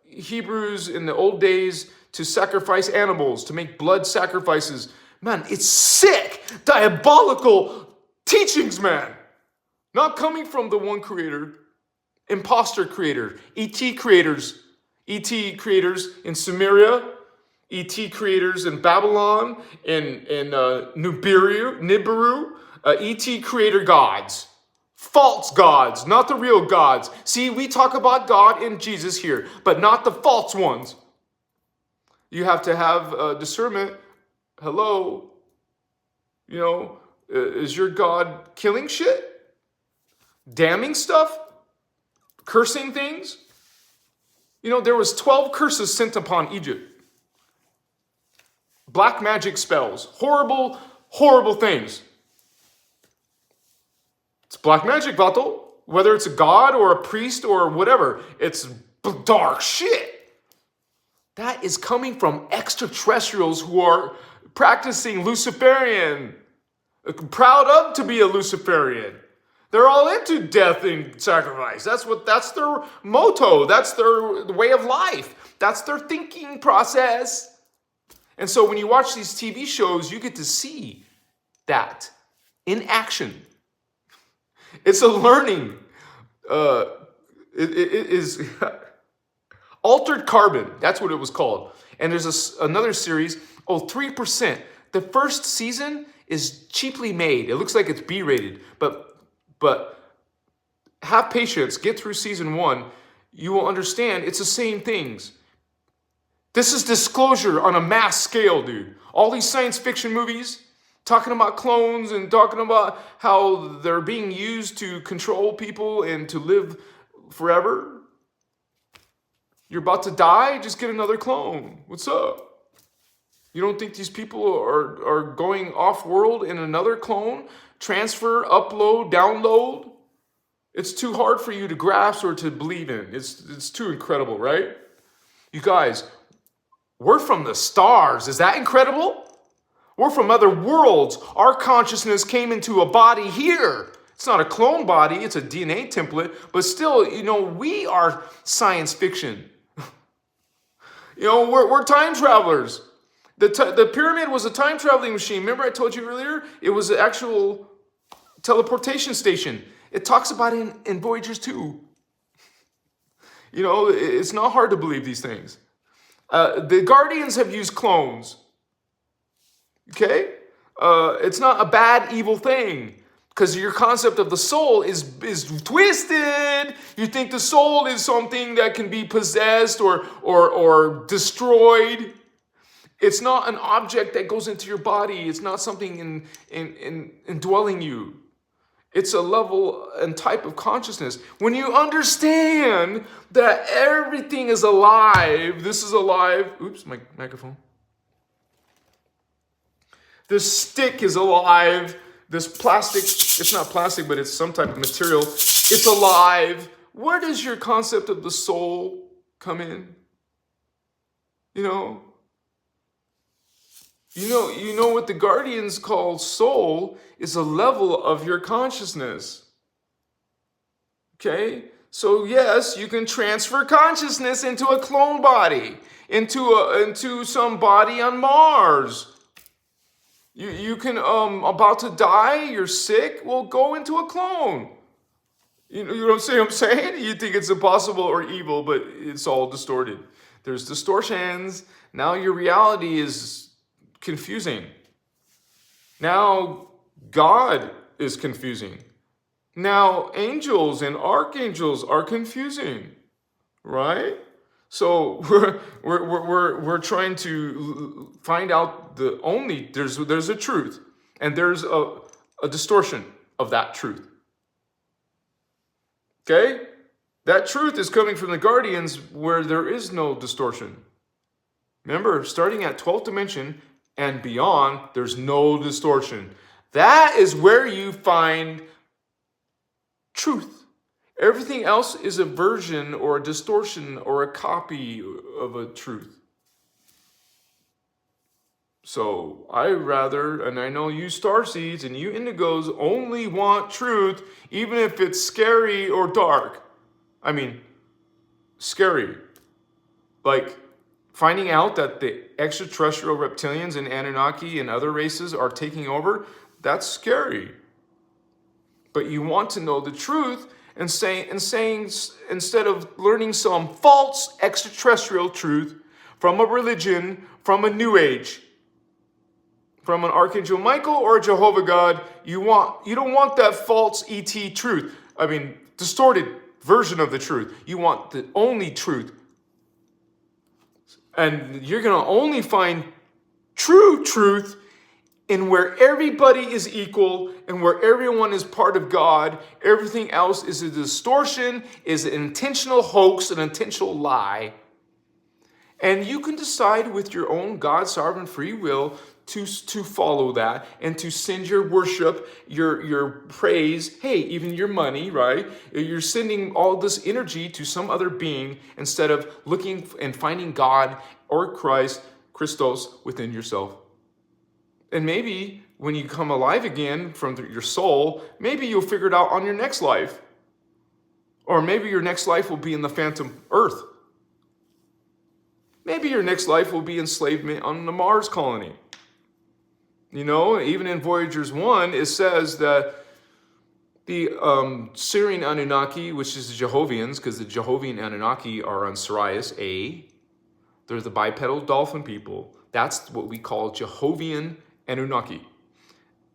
Speaker 1: Hebrews in the old days to sacrifice animals, to make blood sacrifices. Man, it's sick, diabolical teachings, man. Not coming from the one creator, imposter creator, ET creators in Sumeria, ET creators in Babylon, in Nibiru, ET creator gods. False gods, not the real gods. See, we talk about God and Jesus here, but not the false ones. You have to have discernment. Hello? You know, is your God killing shit? Damning stuff? Cursing things? You know, there was 12 curses sent upon Egypt. Black magic spells. Horrible, horrible things. It's black magic, Vato. Whether it's a god or a priest or whatever, it's dark shit. That is coming from extraterrestrials who are practicing Luciferian, proud of to be a Luciferian. They're all into death and sacrifice. That's their motto. That's their way of life. That's their thinking process. And so when you watch these TV shows, you get to see that in action. It's a learning. It is Altered Carbon. That's what it was called. And there's another series, 3%. The first season is cheaply made. It looks like it's B-rated, but have patience. Get through season 1. You will understand it's the same things. This is disclosure on a mass scale, dude. All these science fiction movies talking about clones and talking about how they're being used to control people and to live forever. You're about to die? Just get another clone. What's up? You don't think these people are going off-world in another clone? Transfer, upload, download? It's too hard for you to grasp or to believe in. It's too incredible, right? You guys, we're from the stars. Is that incredible? We're from other worlds. Our consciousness came into a body here. It's not a clone body. It's a DNA template. But still, you know, we are science fiction. You know, we're time travelers. The pyramid was a time traveling machine. Remember I told you earlier? It was an actual teleportation station. It talks about it in Voyagers 2. You know, it's not hard to believe these things. The Guardians have used clones. Okay? It's not a bad, evil thing. Because your concept of the soul is twisted. You think the soul is something that can be possessed or destroyed. It's not an object that goes into your body. It's not something indwelling you. It's a level and type of consciousness. When you understand that everything is alive, this is alive. Oops, my microphone. This stick is alive. This plastic, it's not plastic, but it's some type of material. It's alive. Where does your concept of the soul come in? You know what the Guardians call soul is a level of your consciousness. Okay? So yes, you can transfer consciousness into a clone body, into some body on Mars. You can about to die, you're sick, well, go into a clone. You know what I'm saying? You think it's impossible or evil, but it's all distorted. There's distortions. Now your reality is confusing. Now God is confusing. Now angels and archangels are confusing, right? So we're trying to find out there's a truth, and there's a distortion of that truth. Okay? That truth is coming from the Guardians where there is no distortion. Remember, starting at 12th dimension and beyond, there's no distortion. That is where you find truth. Everything else is a version or a distortion or a copy of a truth. So I rather, and I know you starseeds and you indigos only want truth, even if it's scary or dark. I mean, scary. Like finding out that the extraterrestrial reptilians and Anunnaki and other races are taking over, that's scary. But you want to know the truth and saying instead of learning some false extraterrestrial truth from a religion, from a new age, from an Archangel Michael or a Jehovah God, you don't want that false ET truth. I mean, distorted version of the truth. You want the only truth. And you're going to only find true truth in where everybody is equal and where everyone is part of God. Everything else is a distortion, is an intentional hoax, an intentional lie. And you can decide with your own God, sovereign free will to follow that and to send your worship, your praise, hey, even your money, right? You're sending all this energy to some other being instead of looking and finding God or Christ, Christos, within yourself. And maybe when you come alive again from your soul, maybe you'll figure it out on your next life. Or maybe your next life will be in the phantom earth. Maybe your next life will be enslavement on the Mars colony. You know, even in Voyagers 1, it says that the Syrian Anunnaki, which is the Jehovians, because the Jehovian Anunnaki are on Sirius A, they're the bipedal dolphin people. That's what we call Jehovian Anunnaki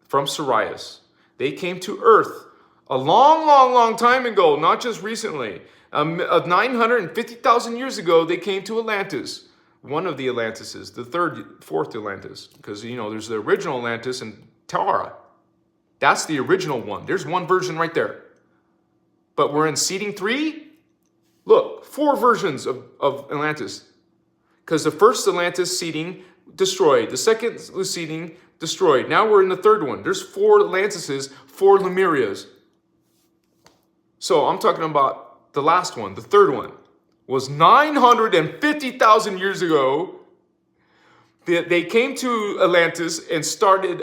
Speaker 1: from Sirius. They came to Earth a long, long, long time ago, not just recently. 950,000 years ago, they came to Atlantis. One of the Atlantises, the fourth Atlantis, because, you know, there's the original Atlantis and Tara. That's the original one. There's one version right there. But we're in seeding 3. Look, 4 versions of Atlantis. Because the first Atlantis seeding destroyed. The second seeding destroyed. Now we're in the third one. There's 4 Atlantises, 4 Lemurias. So I'm talking about the last one, the third one. Was 950,000 years ago. They came to Atlantis and started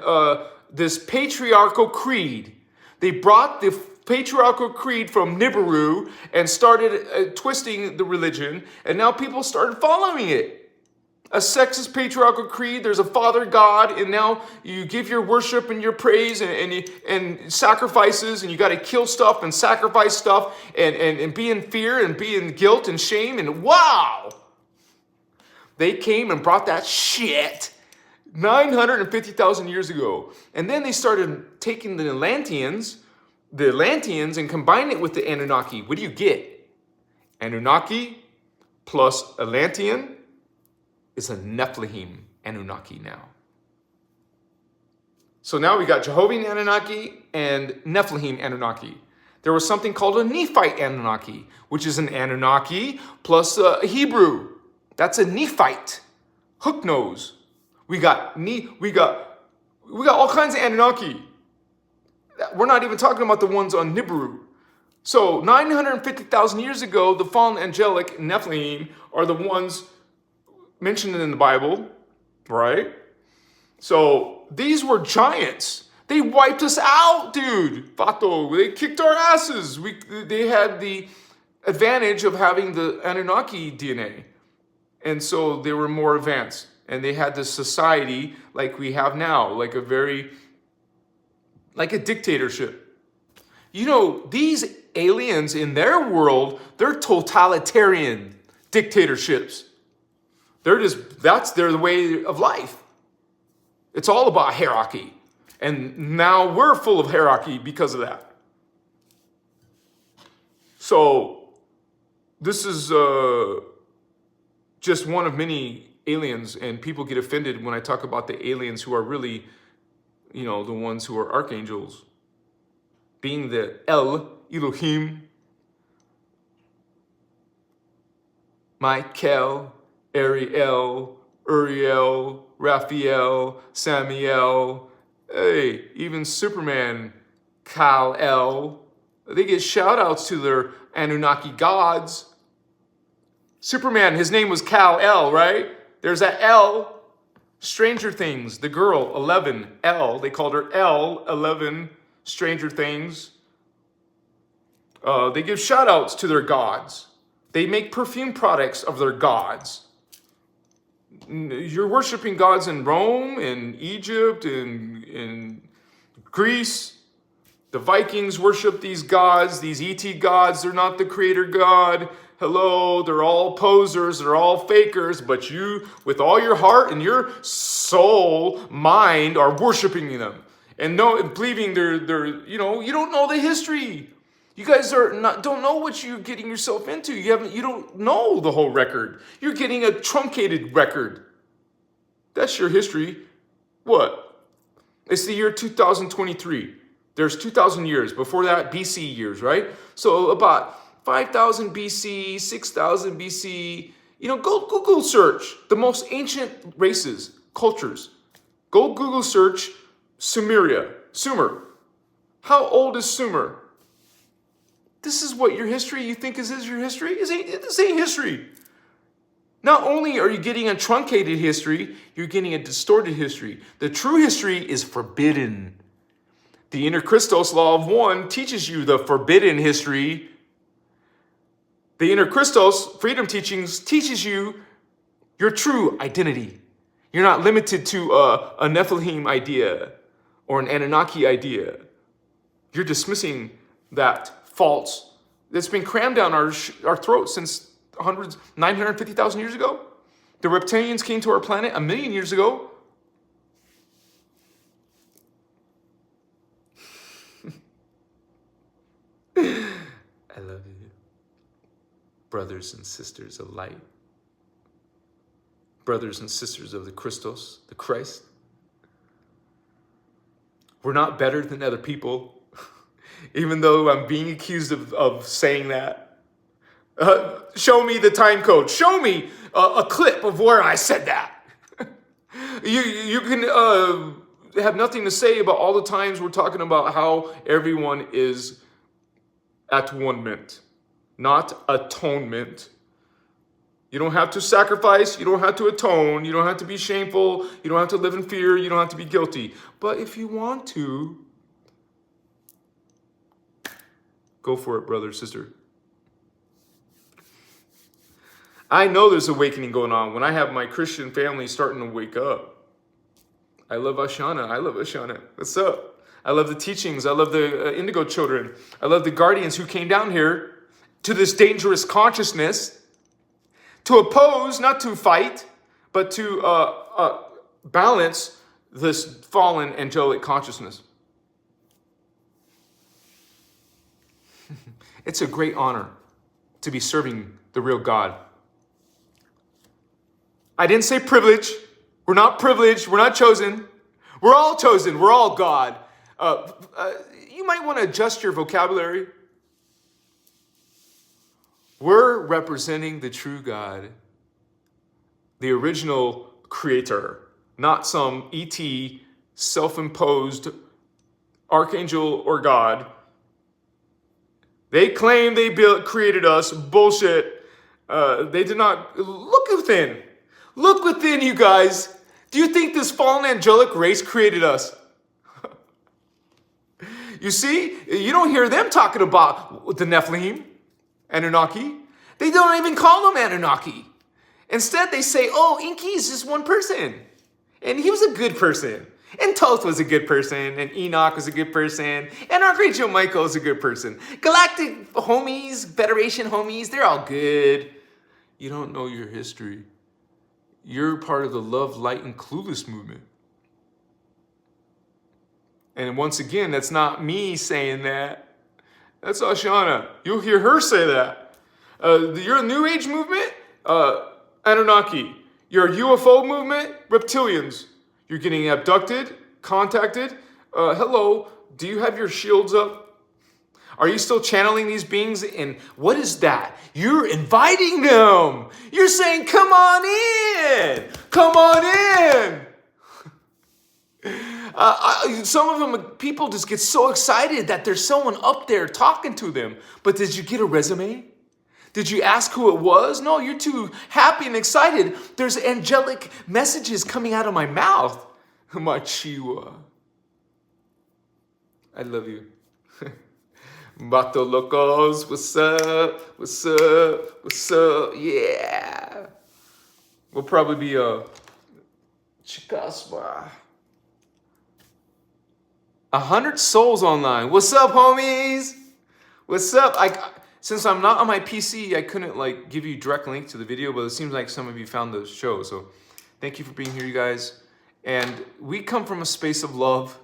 Speaker 1: this patriarchal creed. They brought the patriarchal creed from Nibiru and started twisting the religion, and now people started following it. A sexist patriarchal creed, there's a father God, and now you give your worship and your praise and sacrifices, and you got to kill stuff and sacrifice stuff and be in fear and be in guilt and shame, and wow! They came and brought that shit 950,000 years ago. And then they started taking the Atlanteans and combining it with the Anunnaki. What do you get? Anunnaki plus Atlantean is a Nephilim Anunnaki now. So now we got Jehovian Anunnaki and Nephilim Anunnaki. There was something called a Nephite Anunnaki, which is an Anunnaki plus a Hebrew. That's a Nephite, hook nose. We got all kinds of Anunnaki. We're not even talking about the ones on Nibiru. So 950,000 years ago, the fallen angelic Nephilim are the ones mentioned in the Bible, right? So these were giants. They wiped us out, dude. Vato, they kicked our asses. They had the advantage of having the Anunnaki DNA. And so they were more advanced. And they had this society like we have now, like a dictatorship. You know, these aliens in their world, they're totalitarian dictatorships. That's their way of life. It's all about hierarchy. And now we're full of hierarchy because of that. So this is just one of many aliens, and people get offended when I talk about the aliens who are really, you know, the ones who are archangels, being the Elohim, Michael, Ariel, Uriel, Raphael, Samiel, hey, even Superman, Kal-El. They get shout outs to their Anunnaki gods. Superman, his name was Kal-El, right? There's that L. Stranger Things, the girl, 11, L, they called her L, 11, Stranger Things. They give shout outs to their gods. They make perfume products of their gods. You're worshiping gods in Rome, in Egypt, in Greece. The Vikings worship these gods, these ET gods. They're not the creator God. Hello, they're all posers, they're all fakers, but you, with all your heart and your soul, mind, are worshiping them. And believing they're you don't know the history. You guys don't know what you're getting yourself into. You don't know the whole record. You're getting a truncated record. That's your history. What? It's the year 2023. There's 2,000 years. Before that, BC years, right? So about 5,000 BC, 6,000 BC. Go Google search the most ancient races, cultures. Go Google search Sumer. How old is Sumer? This is what your history you think is your history? This ain't history. Not only are you getting a truncated history, you're getting a distorted history. The true history is forbidden. The innerchristos law of one teaches you the forbidden history. The innerchristos freedom teachings teaches you your true identity. You're not limited to a Nephilim idea or an Anunnaki idea. You're dismissing that false that's been crammed down our throats since 950,000 years ago. The reptilians came to our planet 1 million years ago. I love you, brothers and sisters of light, brothers and sisters of the Christos, the Christ. We're not better than other people, even though I'm being accused of saying that. Show me the time code. Show me a clip of where I said that. You can have nothing to say about all the times we're talking about how everyone is atonement, not atonement. You don't have to sacrifice. You don't have to atone. You don't have to be shameful. You don't have to live in fear. You don't have to be guilty. But if you want to, go for it, brother, sister. I know there's awakening going on when I have my Christian family starting to wake up. I love Ashana. What's up? I love the teachings. I love the indigo children. I love the guardians who came down here to this dangerous consciousness to oppose, not to fight, but to balance this fallen angelic consciousness. It's a great honor to be serving the real God. I didn't say privilege. We're not privileged. We're not chosen. We're all chosen. We're all God. You might want to adjust your vocabulary. We're representing the true God, the original creator, not some ET self-imposed archangel or God. They claim they created us. Bullshit. They did not. Look within. Look within, you guys. Do you think this fallen angelic race created us? You see, you don't hear them talking about the Nephilim, Anunnaki. They don't even call them Anunnaki. Instead, they say, oh, Enki is just one person. And he was a good person. And Thoth was a good person. And Enoch was a good person. And Archangel Michael is a good person. Galactic homies, Federation homies, they're all good. You don't know your history. You're part of the love, light, and clueless movement. And once again, that's not me saying that. That's Ashana. You'll hear her say that. You're a New Age movement, Anunnaki. You're a UFO movement, reptilians. You're getting abducted, contacted. Hello, do you have your shields up? Are you still channeling these beings? And what is that? You're inviting them. You're saying, come on in. Come on in. Some of them, people just get so excited that there's someone up there talking to them. But did you get a resume? Did you ask who it was? No, you're too happy and excited. There's angelic messages coming out of my mouth. Machiwa. I love you. Bato Locos, what's up? What's up? What's up? Yeah. We'll probably be Chicaspa. 100 souls online. What's up, homies? What's up? Since I'm not on my PC, I couldn't like give you direct link to the video, but it seems like some of you found the show. So thank you for being here, you guys. And we come from a space of love.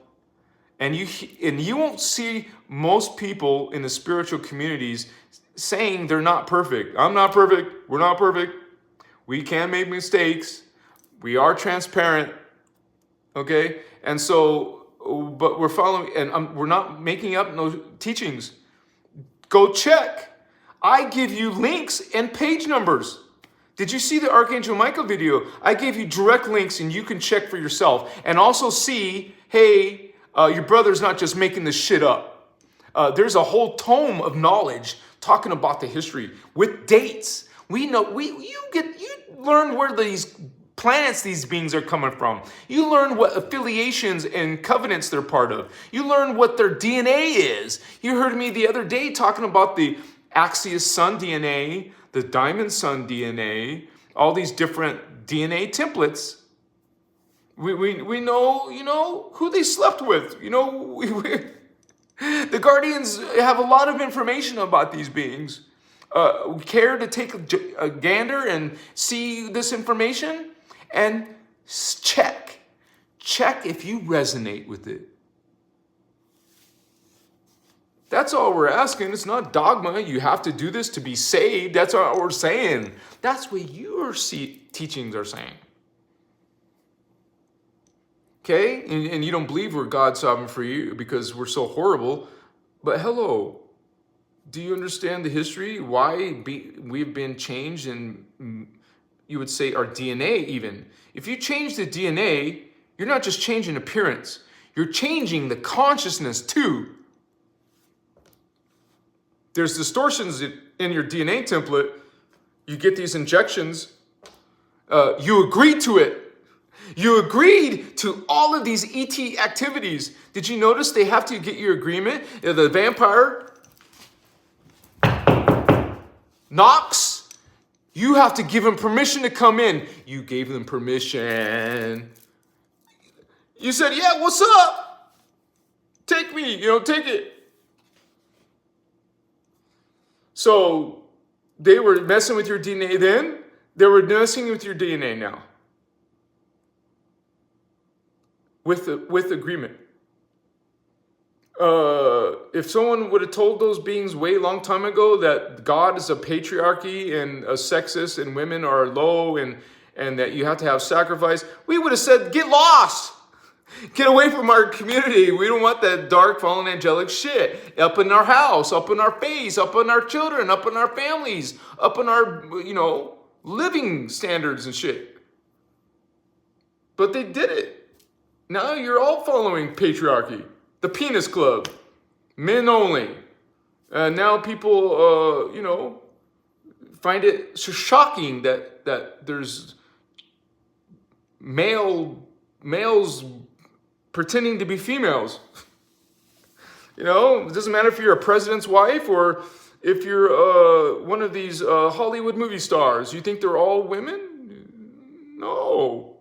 Speaker 1: And you won't see most people in the spiritual communities saying they're not perfect. I'm not perfect. We're not perfect. We can make mistakes. We are transparent. Okay? And so, but we're following, and we're not making up no teachings. Go check. I give you links and page numbers. Did you see the Archangel Michael video? I gave you direct links and you can check for yourself. And also see, hey, your brother's not just making this shit up. There's a whole tome of knowledge talking about the history with dates. We know you learn where these planets, these beings are coming from. You learn what affiliations and covenants they're part of. You learn what their DNA is. You heard me the other day talking about the Axios Sun DNA, the Diamond Sun DNA, all these different DNA templates. We know, who they slept with. The Guardians have a lot of information about these beings. We care to take a gander and see this information and check if you resonate with it. That's all we're asking. It's not dogma. You have to do this to be saved. That's all we're saying. That's what your teachings are saying. Okay? And you don't believe we're God's sovereign for you because we're so horrible. But hello, do you understand the history? Why we've been changed in, you would say, our DNA even. If you change the DNA, you're not just changing appearance. You're changing the consciousness too. There's distortions in your DNA template. You get these injections. You agree to it. You agreed to all of these ET activities. Did you notice they have to get your agreement? The vampire knocks. You have to give him permission to come in. You gave them permission. You said, yeah, what's up? Take me, take it. So they were messing with your DNA then. They were messing with your DNA now. With agreement. If someone would have told those beings way long time ago that God is a patriarchy and a sexist and women are low and that you have to have sacrifice, we would have said, get lost. Get away from our community. We don't want that dark, fallen angelic shit up in our house, up in our face, up in our children, up in our families, up in our, living standards and shit. But they did it. Now you're all following patriarchy, the penis club, men only. Now people, find it so shocking that there's males pretending to be females. It doesn't matter if you're a president's wife or if you're one of these Hollywood movie stars. You think they're all women? No.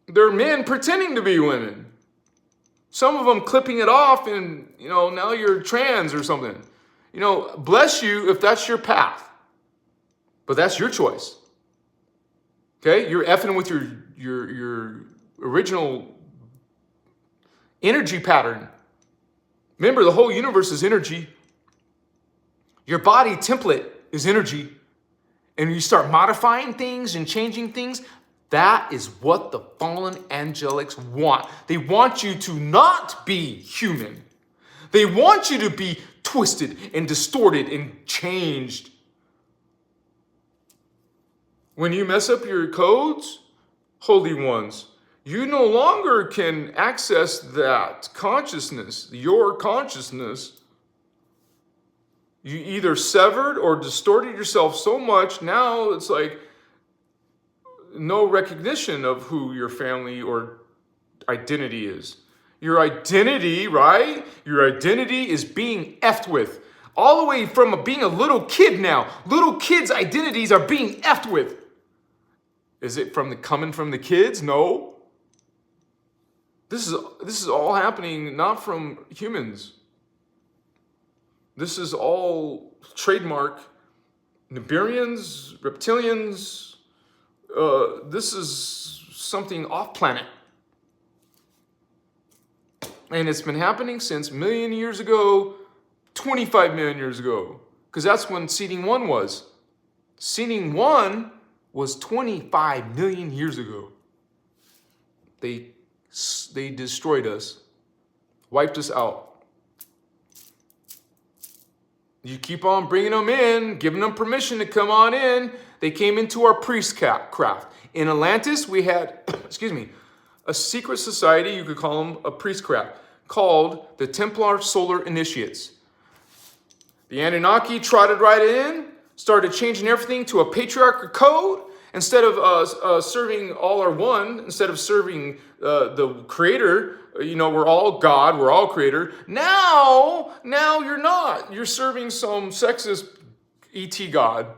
Speaker 1: They're men pretending to be women. Some of them clipping it off and, now you're trans or something. Bless you if that's your path. But that's your choice. Okay? You're effing with your original energy pattern. Remember, the whole universe is energy. Your body template is energy. And you start modifying things and changing things. That is what the fallen angelics want. They want you to not be human. They want you to be twisted and distorted and changed. When you mess up your codes, holy ones, you no longer can access that consciousness, your consciousness. You either severed or distorted yourself so much, now it's like no recognition of who your family or identity is. Your identity, right? Your identity is being effed with. All the way from being a little kid now. Little kids' identities are being effed with. Is it coming from the kids? No. This is all happening not from humans. This is all trademark. Nibirians, reptilians. This is something off planet. And it's been happening since a million years ago, 25 million years ago. Because that's when Seeding 1 was. Seeding 1 was 25 million years ago. They destroyed us, wiped us out. You keep on bringing them in, giving them permission to come on in. They came into our priestcraft. In Atlantis, we had, a secret society, you could call them a priestcraft, called the Templar Solar Initiates. The Anunnaki trotted right in, started changing everything to a patriarchal code. Instead of serving all are one, instead of serving the creator, we're all God, we're all creator. Now you're not. You're serving some sexist ET God.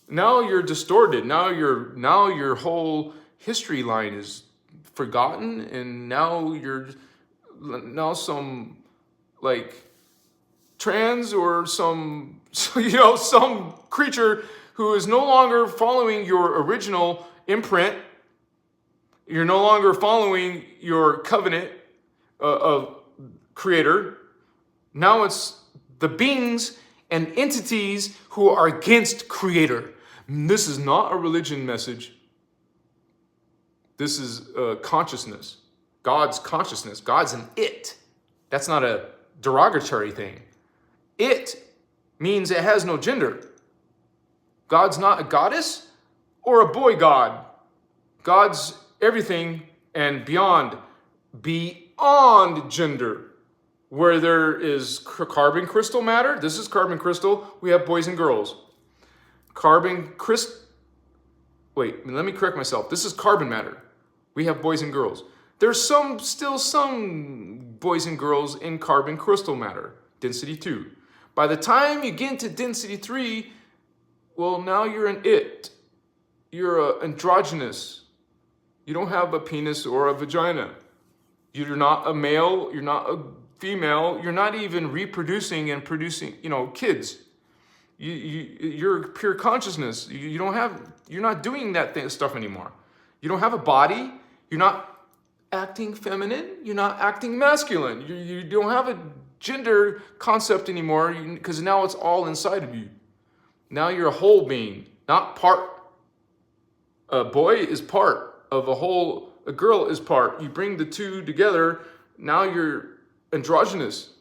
Speaker 1: Now you're distorted. Now your whole history line is forgotten, and now some like trans or some some creature who is no longer following your original imprint. You're no longer following your covenant of creator. Now it's the beings and entities who are against creator. This is not a religion message. This is consciousness. God's consciousness. God's an it. That's not a derogatory thing. It means it has no gender. God's not a goddess or a boy god. God's everything and beyond gender. Where there is carbon crystal matter, this is carbon crystal, we have boys and girls. Wait, let me correct myself. This is carbon matter. We have boys and girls. There's still some boys and girls in carbon crystal matter, density 2. By the time you get into density 3, well, now you're an it. You're androgynous. You don't have a penis or a vagina. You're not a male. You're not a female. You're not even reproducing and producing, kids. You're pure consciousness. You're not doing that stuff anymore. You don't have a body. You're not acting feminine. You're not acting masculine. You don't have a gender concept anymore because now it's all inside of you. Now you're a whole being, not part. A boy is part of a whole, a girl is part. You bring the two together, now you're androgynous.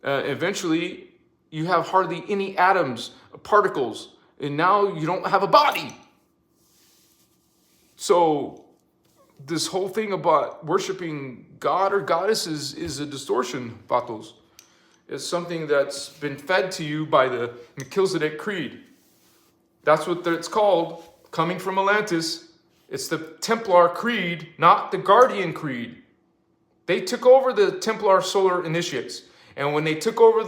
Speaker 1: Eventually, you have hardly any atoms, particles, and now you don't have a body. So this whole thing about worshiping God or goddesses is a distortion, Patos. It's something that's been fed to you by the Melchizedek Creed. That's what it's called, coming from Atlantis. It's the Templar Creed, not the Guardian Creed. They took over the Templar Solar Initiates. And when they took over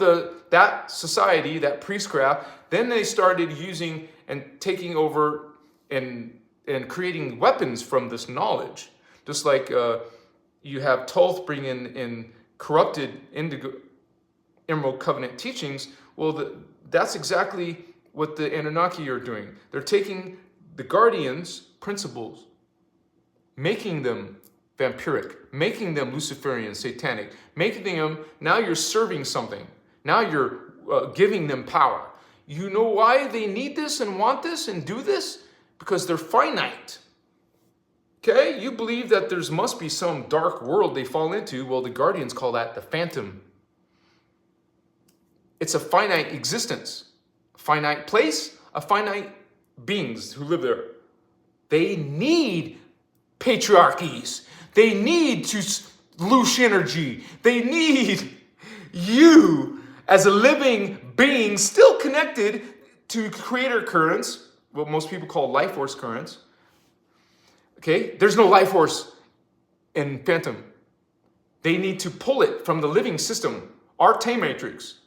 Speaker 1: that society, that priestcraft, then they started using and taking over and creating weapons from this knowledge. Just like you have Thoth bring in corrupted indigo Emerald Covenant teachings. Well, that's exactly what the Anunnaki are doing. They're taking the Guardians' principles, making them vampiric, making them Luciferian, satanic, making them, now you're serving something. Now you're giving them power. You know why they need this and want this and do this? Because they're finite. Okay? You believe that there must be some dark world they fall into. Well, the Guardians call that the phantom. It's a finite existence, a finite place, a finite beings who live there. They need patriarchies. They need to loose energy. They need you as a living being still connected to creator currents, what most people call life force currents. Okay, there's no life force in Phantom. They need to pull it from the living system, our Tay matrix.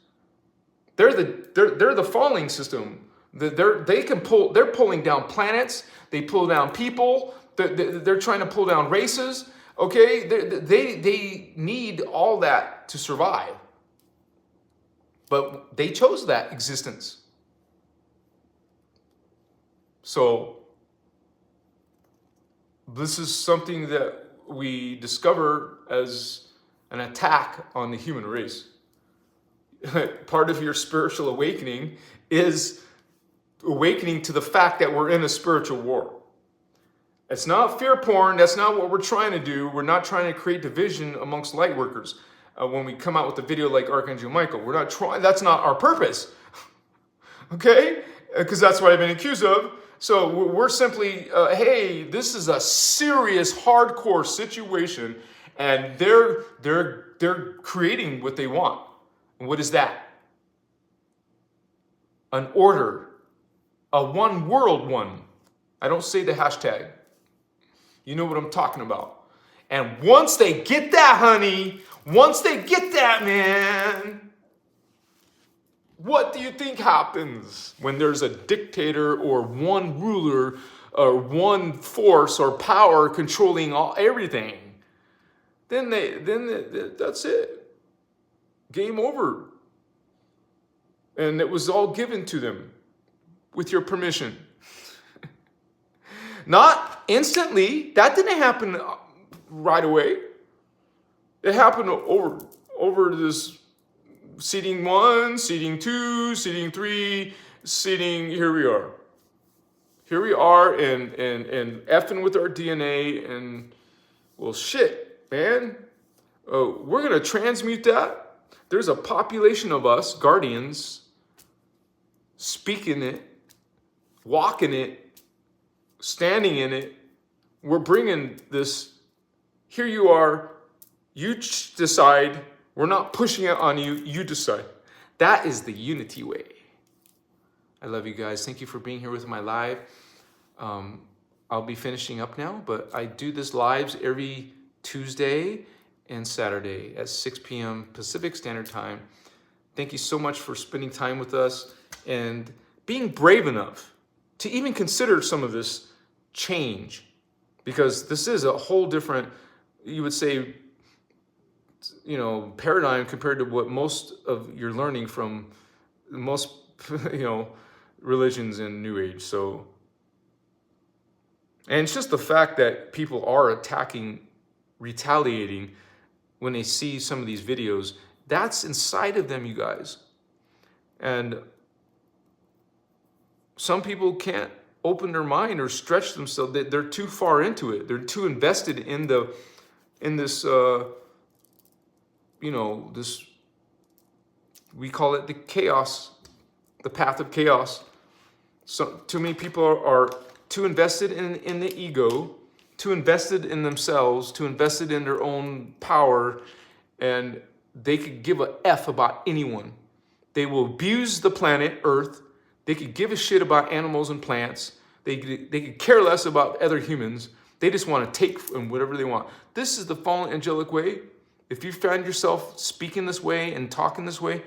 Speaker 1: They're the falling system. They're pulling down planets. They pull down people. They're trying to pull down races. Okay, they need all that to survive. But they chose that existence. So this is something that we discover as an attack on the human race. Part of your spiritual awakening is awakening to the fact that we're in a spiritual war. It's not fear porn. That's not what we're trying to do. We're not trying to create division amongst light workers. When we come out with a video like Archangel Michael, we're not trying. That's not our purpose. Okay? Because that's what I've been accused of. So we're simply, hey, this is a serious, hardcore situation, and they're creating what they want. And what is that? An order, a one world one. I don't say the hashtag. You know what I'm talking about. And once they get that, honey, once they get that, man, what do you think happens when there's a dictator or one ruler or one force or power controlling everything? Then that's it. Game over. And it was all given to them with your permission. Not instantly. That didn't happen right away. It happened over this seeding 1, seeding 2, seeding 3, seeding, here we are. Here we are and effing with our DNA and, well, shit, man. We're going to transmute that. There's a population of us, guardians, speaking it, walking it, standing in it. We're bringing this, here you are, you decide. We're not pushing it on you, you decide. That is the unity way. I love you guys. Thank you for being here with my live. I'll be finishing up now, but I do this lives every Tuesday and Saturday at 6 p.m. Pacific Standard Time. Thank you so much for spending time with us and being brave enough to even consider some of this change, because this is a whole different, you would say, paradigm compared to what most of you're learning from most, religions in New Age. So, and it's just the fact that people are attacking, retaliating when they see some of these videos. That's inside of them, you guys. And some people can't open their mind or stretch themselves. They're too far into it. They're too invested in this, this, we call it the chaos, the path of chaos. So too many people are too invested in the ego, too invested in themselves, too invested in their own power, and they could give a F about anyone. They will abuse the planet Earth. They could give a shit about animals and plants. They could care less about other humans. They just want to take from whatever they want. This is the fallen angelic way. If you find yourself speaking this way and talking this way,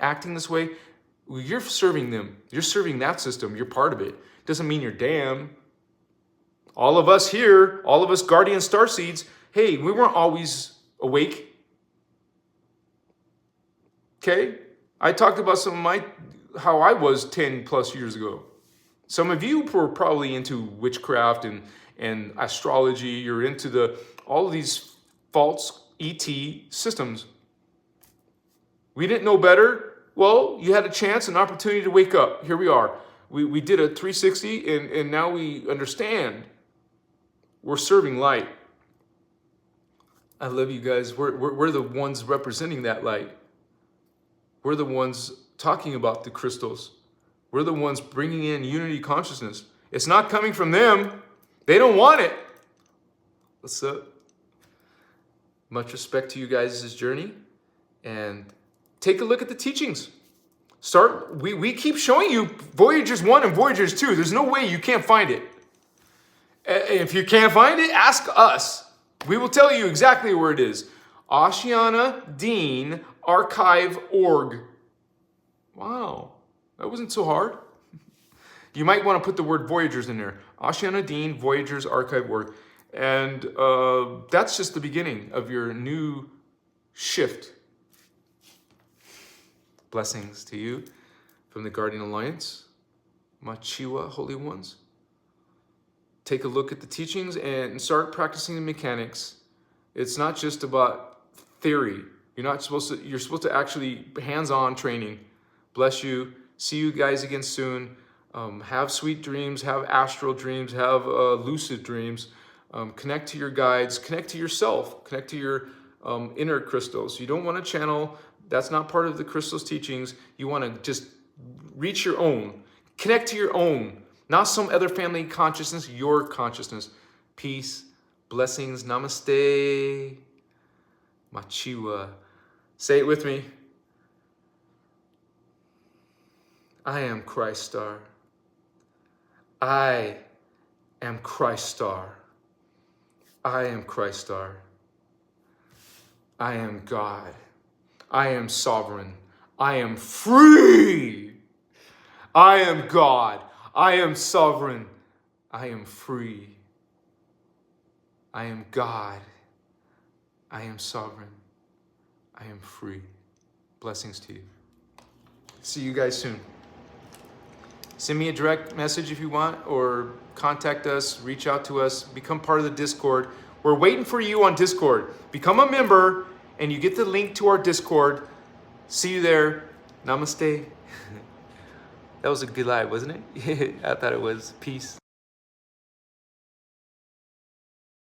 Speaker 1: acting this way, you're serving them. You're serving that system. You're part of it. Doesn't mean you're damn. All of us here, all of us guardian starseeds, hey, we weren't always awake. Okay? I talked about how I was 10 plus years ago. Some of you were probably into witchcraft and astrology. You're into all of these false ET systems. We didn't know better. Well, you had a chance, an opportunity to wake up. Here we are. We did a 360 and now we understand. We're serving light. I love you guys. We're the ones representing that light. We're the ones talking about the crystals. We're the ones bringing in unity consciousness. It's not coming from them. They don't want it. What's up? Much respect to you guys' journey. And take a look at the teachings. We keep showing you Voyagers 1 and Voyagers 2. There's no way you can't find it. If you can't find it, ask us. We will tell you exactly where it is. Oceana Dean Archive.org. Wow, that wasn't so hard. You might want to put the word Voyagers in there. Oceana Dean Voyagers Archive.org. And that's just the beginning of your new shift. Blessings to you from the Guardian Alliance. Machiwa Holy Ones. Take a look at the teachings and start practicing the mechanics. It's not just about theory. You're supposed to actually hands-on training. Bless you. See you guys again soon. Have sweet dreams, have astral dreams, have lucid dreams. Connect to your guides, connect to yourself, connect to your inner Christos. You don't want to channel. That's not part of the Christos teachings. You want to just reach your own. Connect to your own. Not some other family consciousness, your consciousness. Peace, blessings, namaste, machiwa. Say it with me. I am Christ Star. I am Christ Star. I am Christ Star. I am God. I am sovereign. I am free. I am God. I am sovereign. I am free. I am God. I am sovereign. I am free. Blessings to you. See you guys soon. Send me a direct message if you want, or contact us, reach out to us, become part of the Discord. We're waiting for you on Discord. Become a member and you get the link to our Discord. See you there. Namaste. That was a good live, wasn't it? I thought it was. Peace.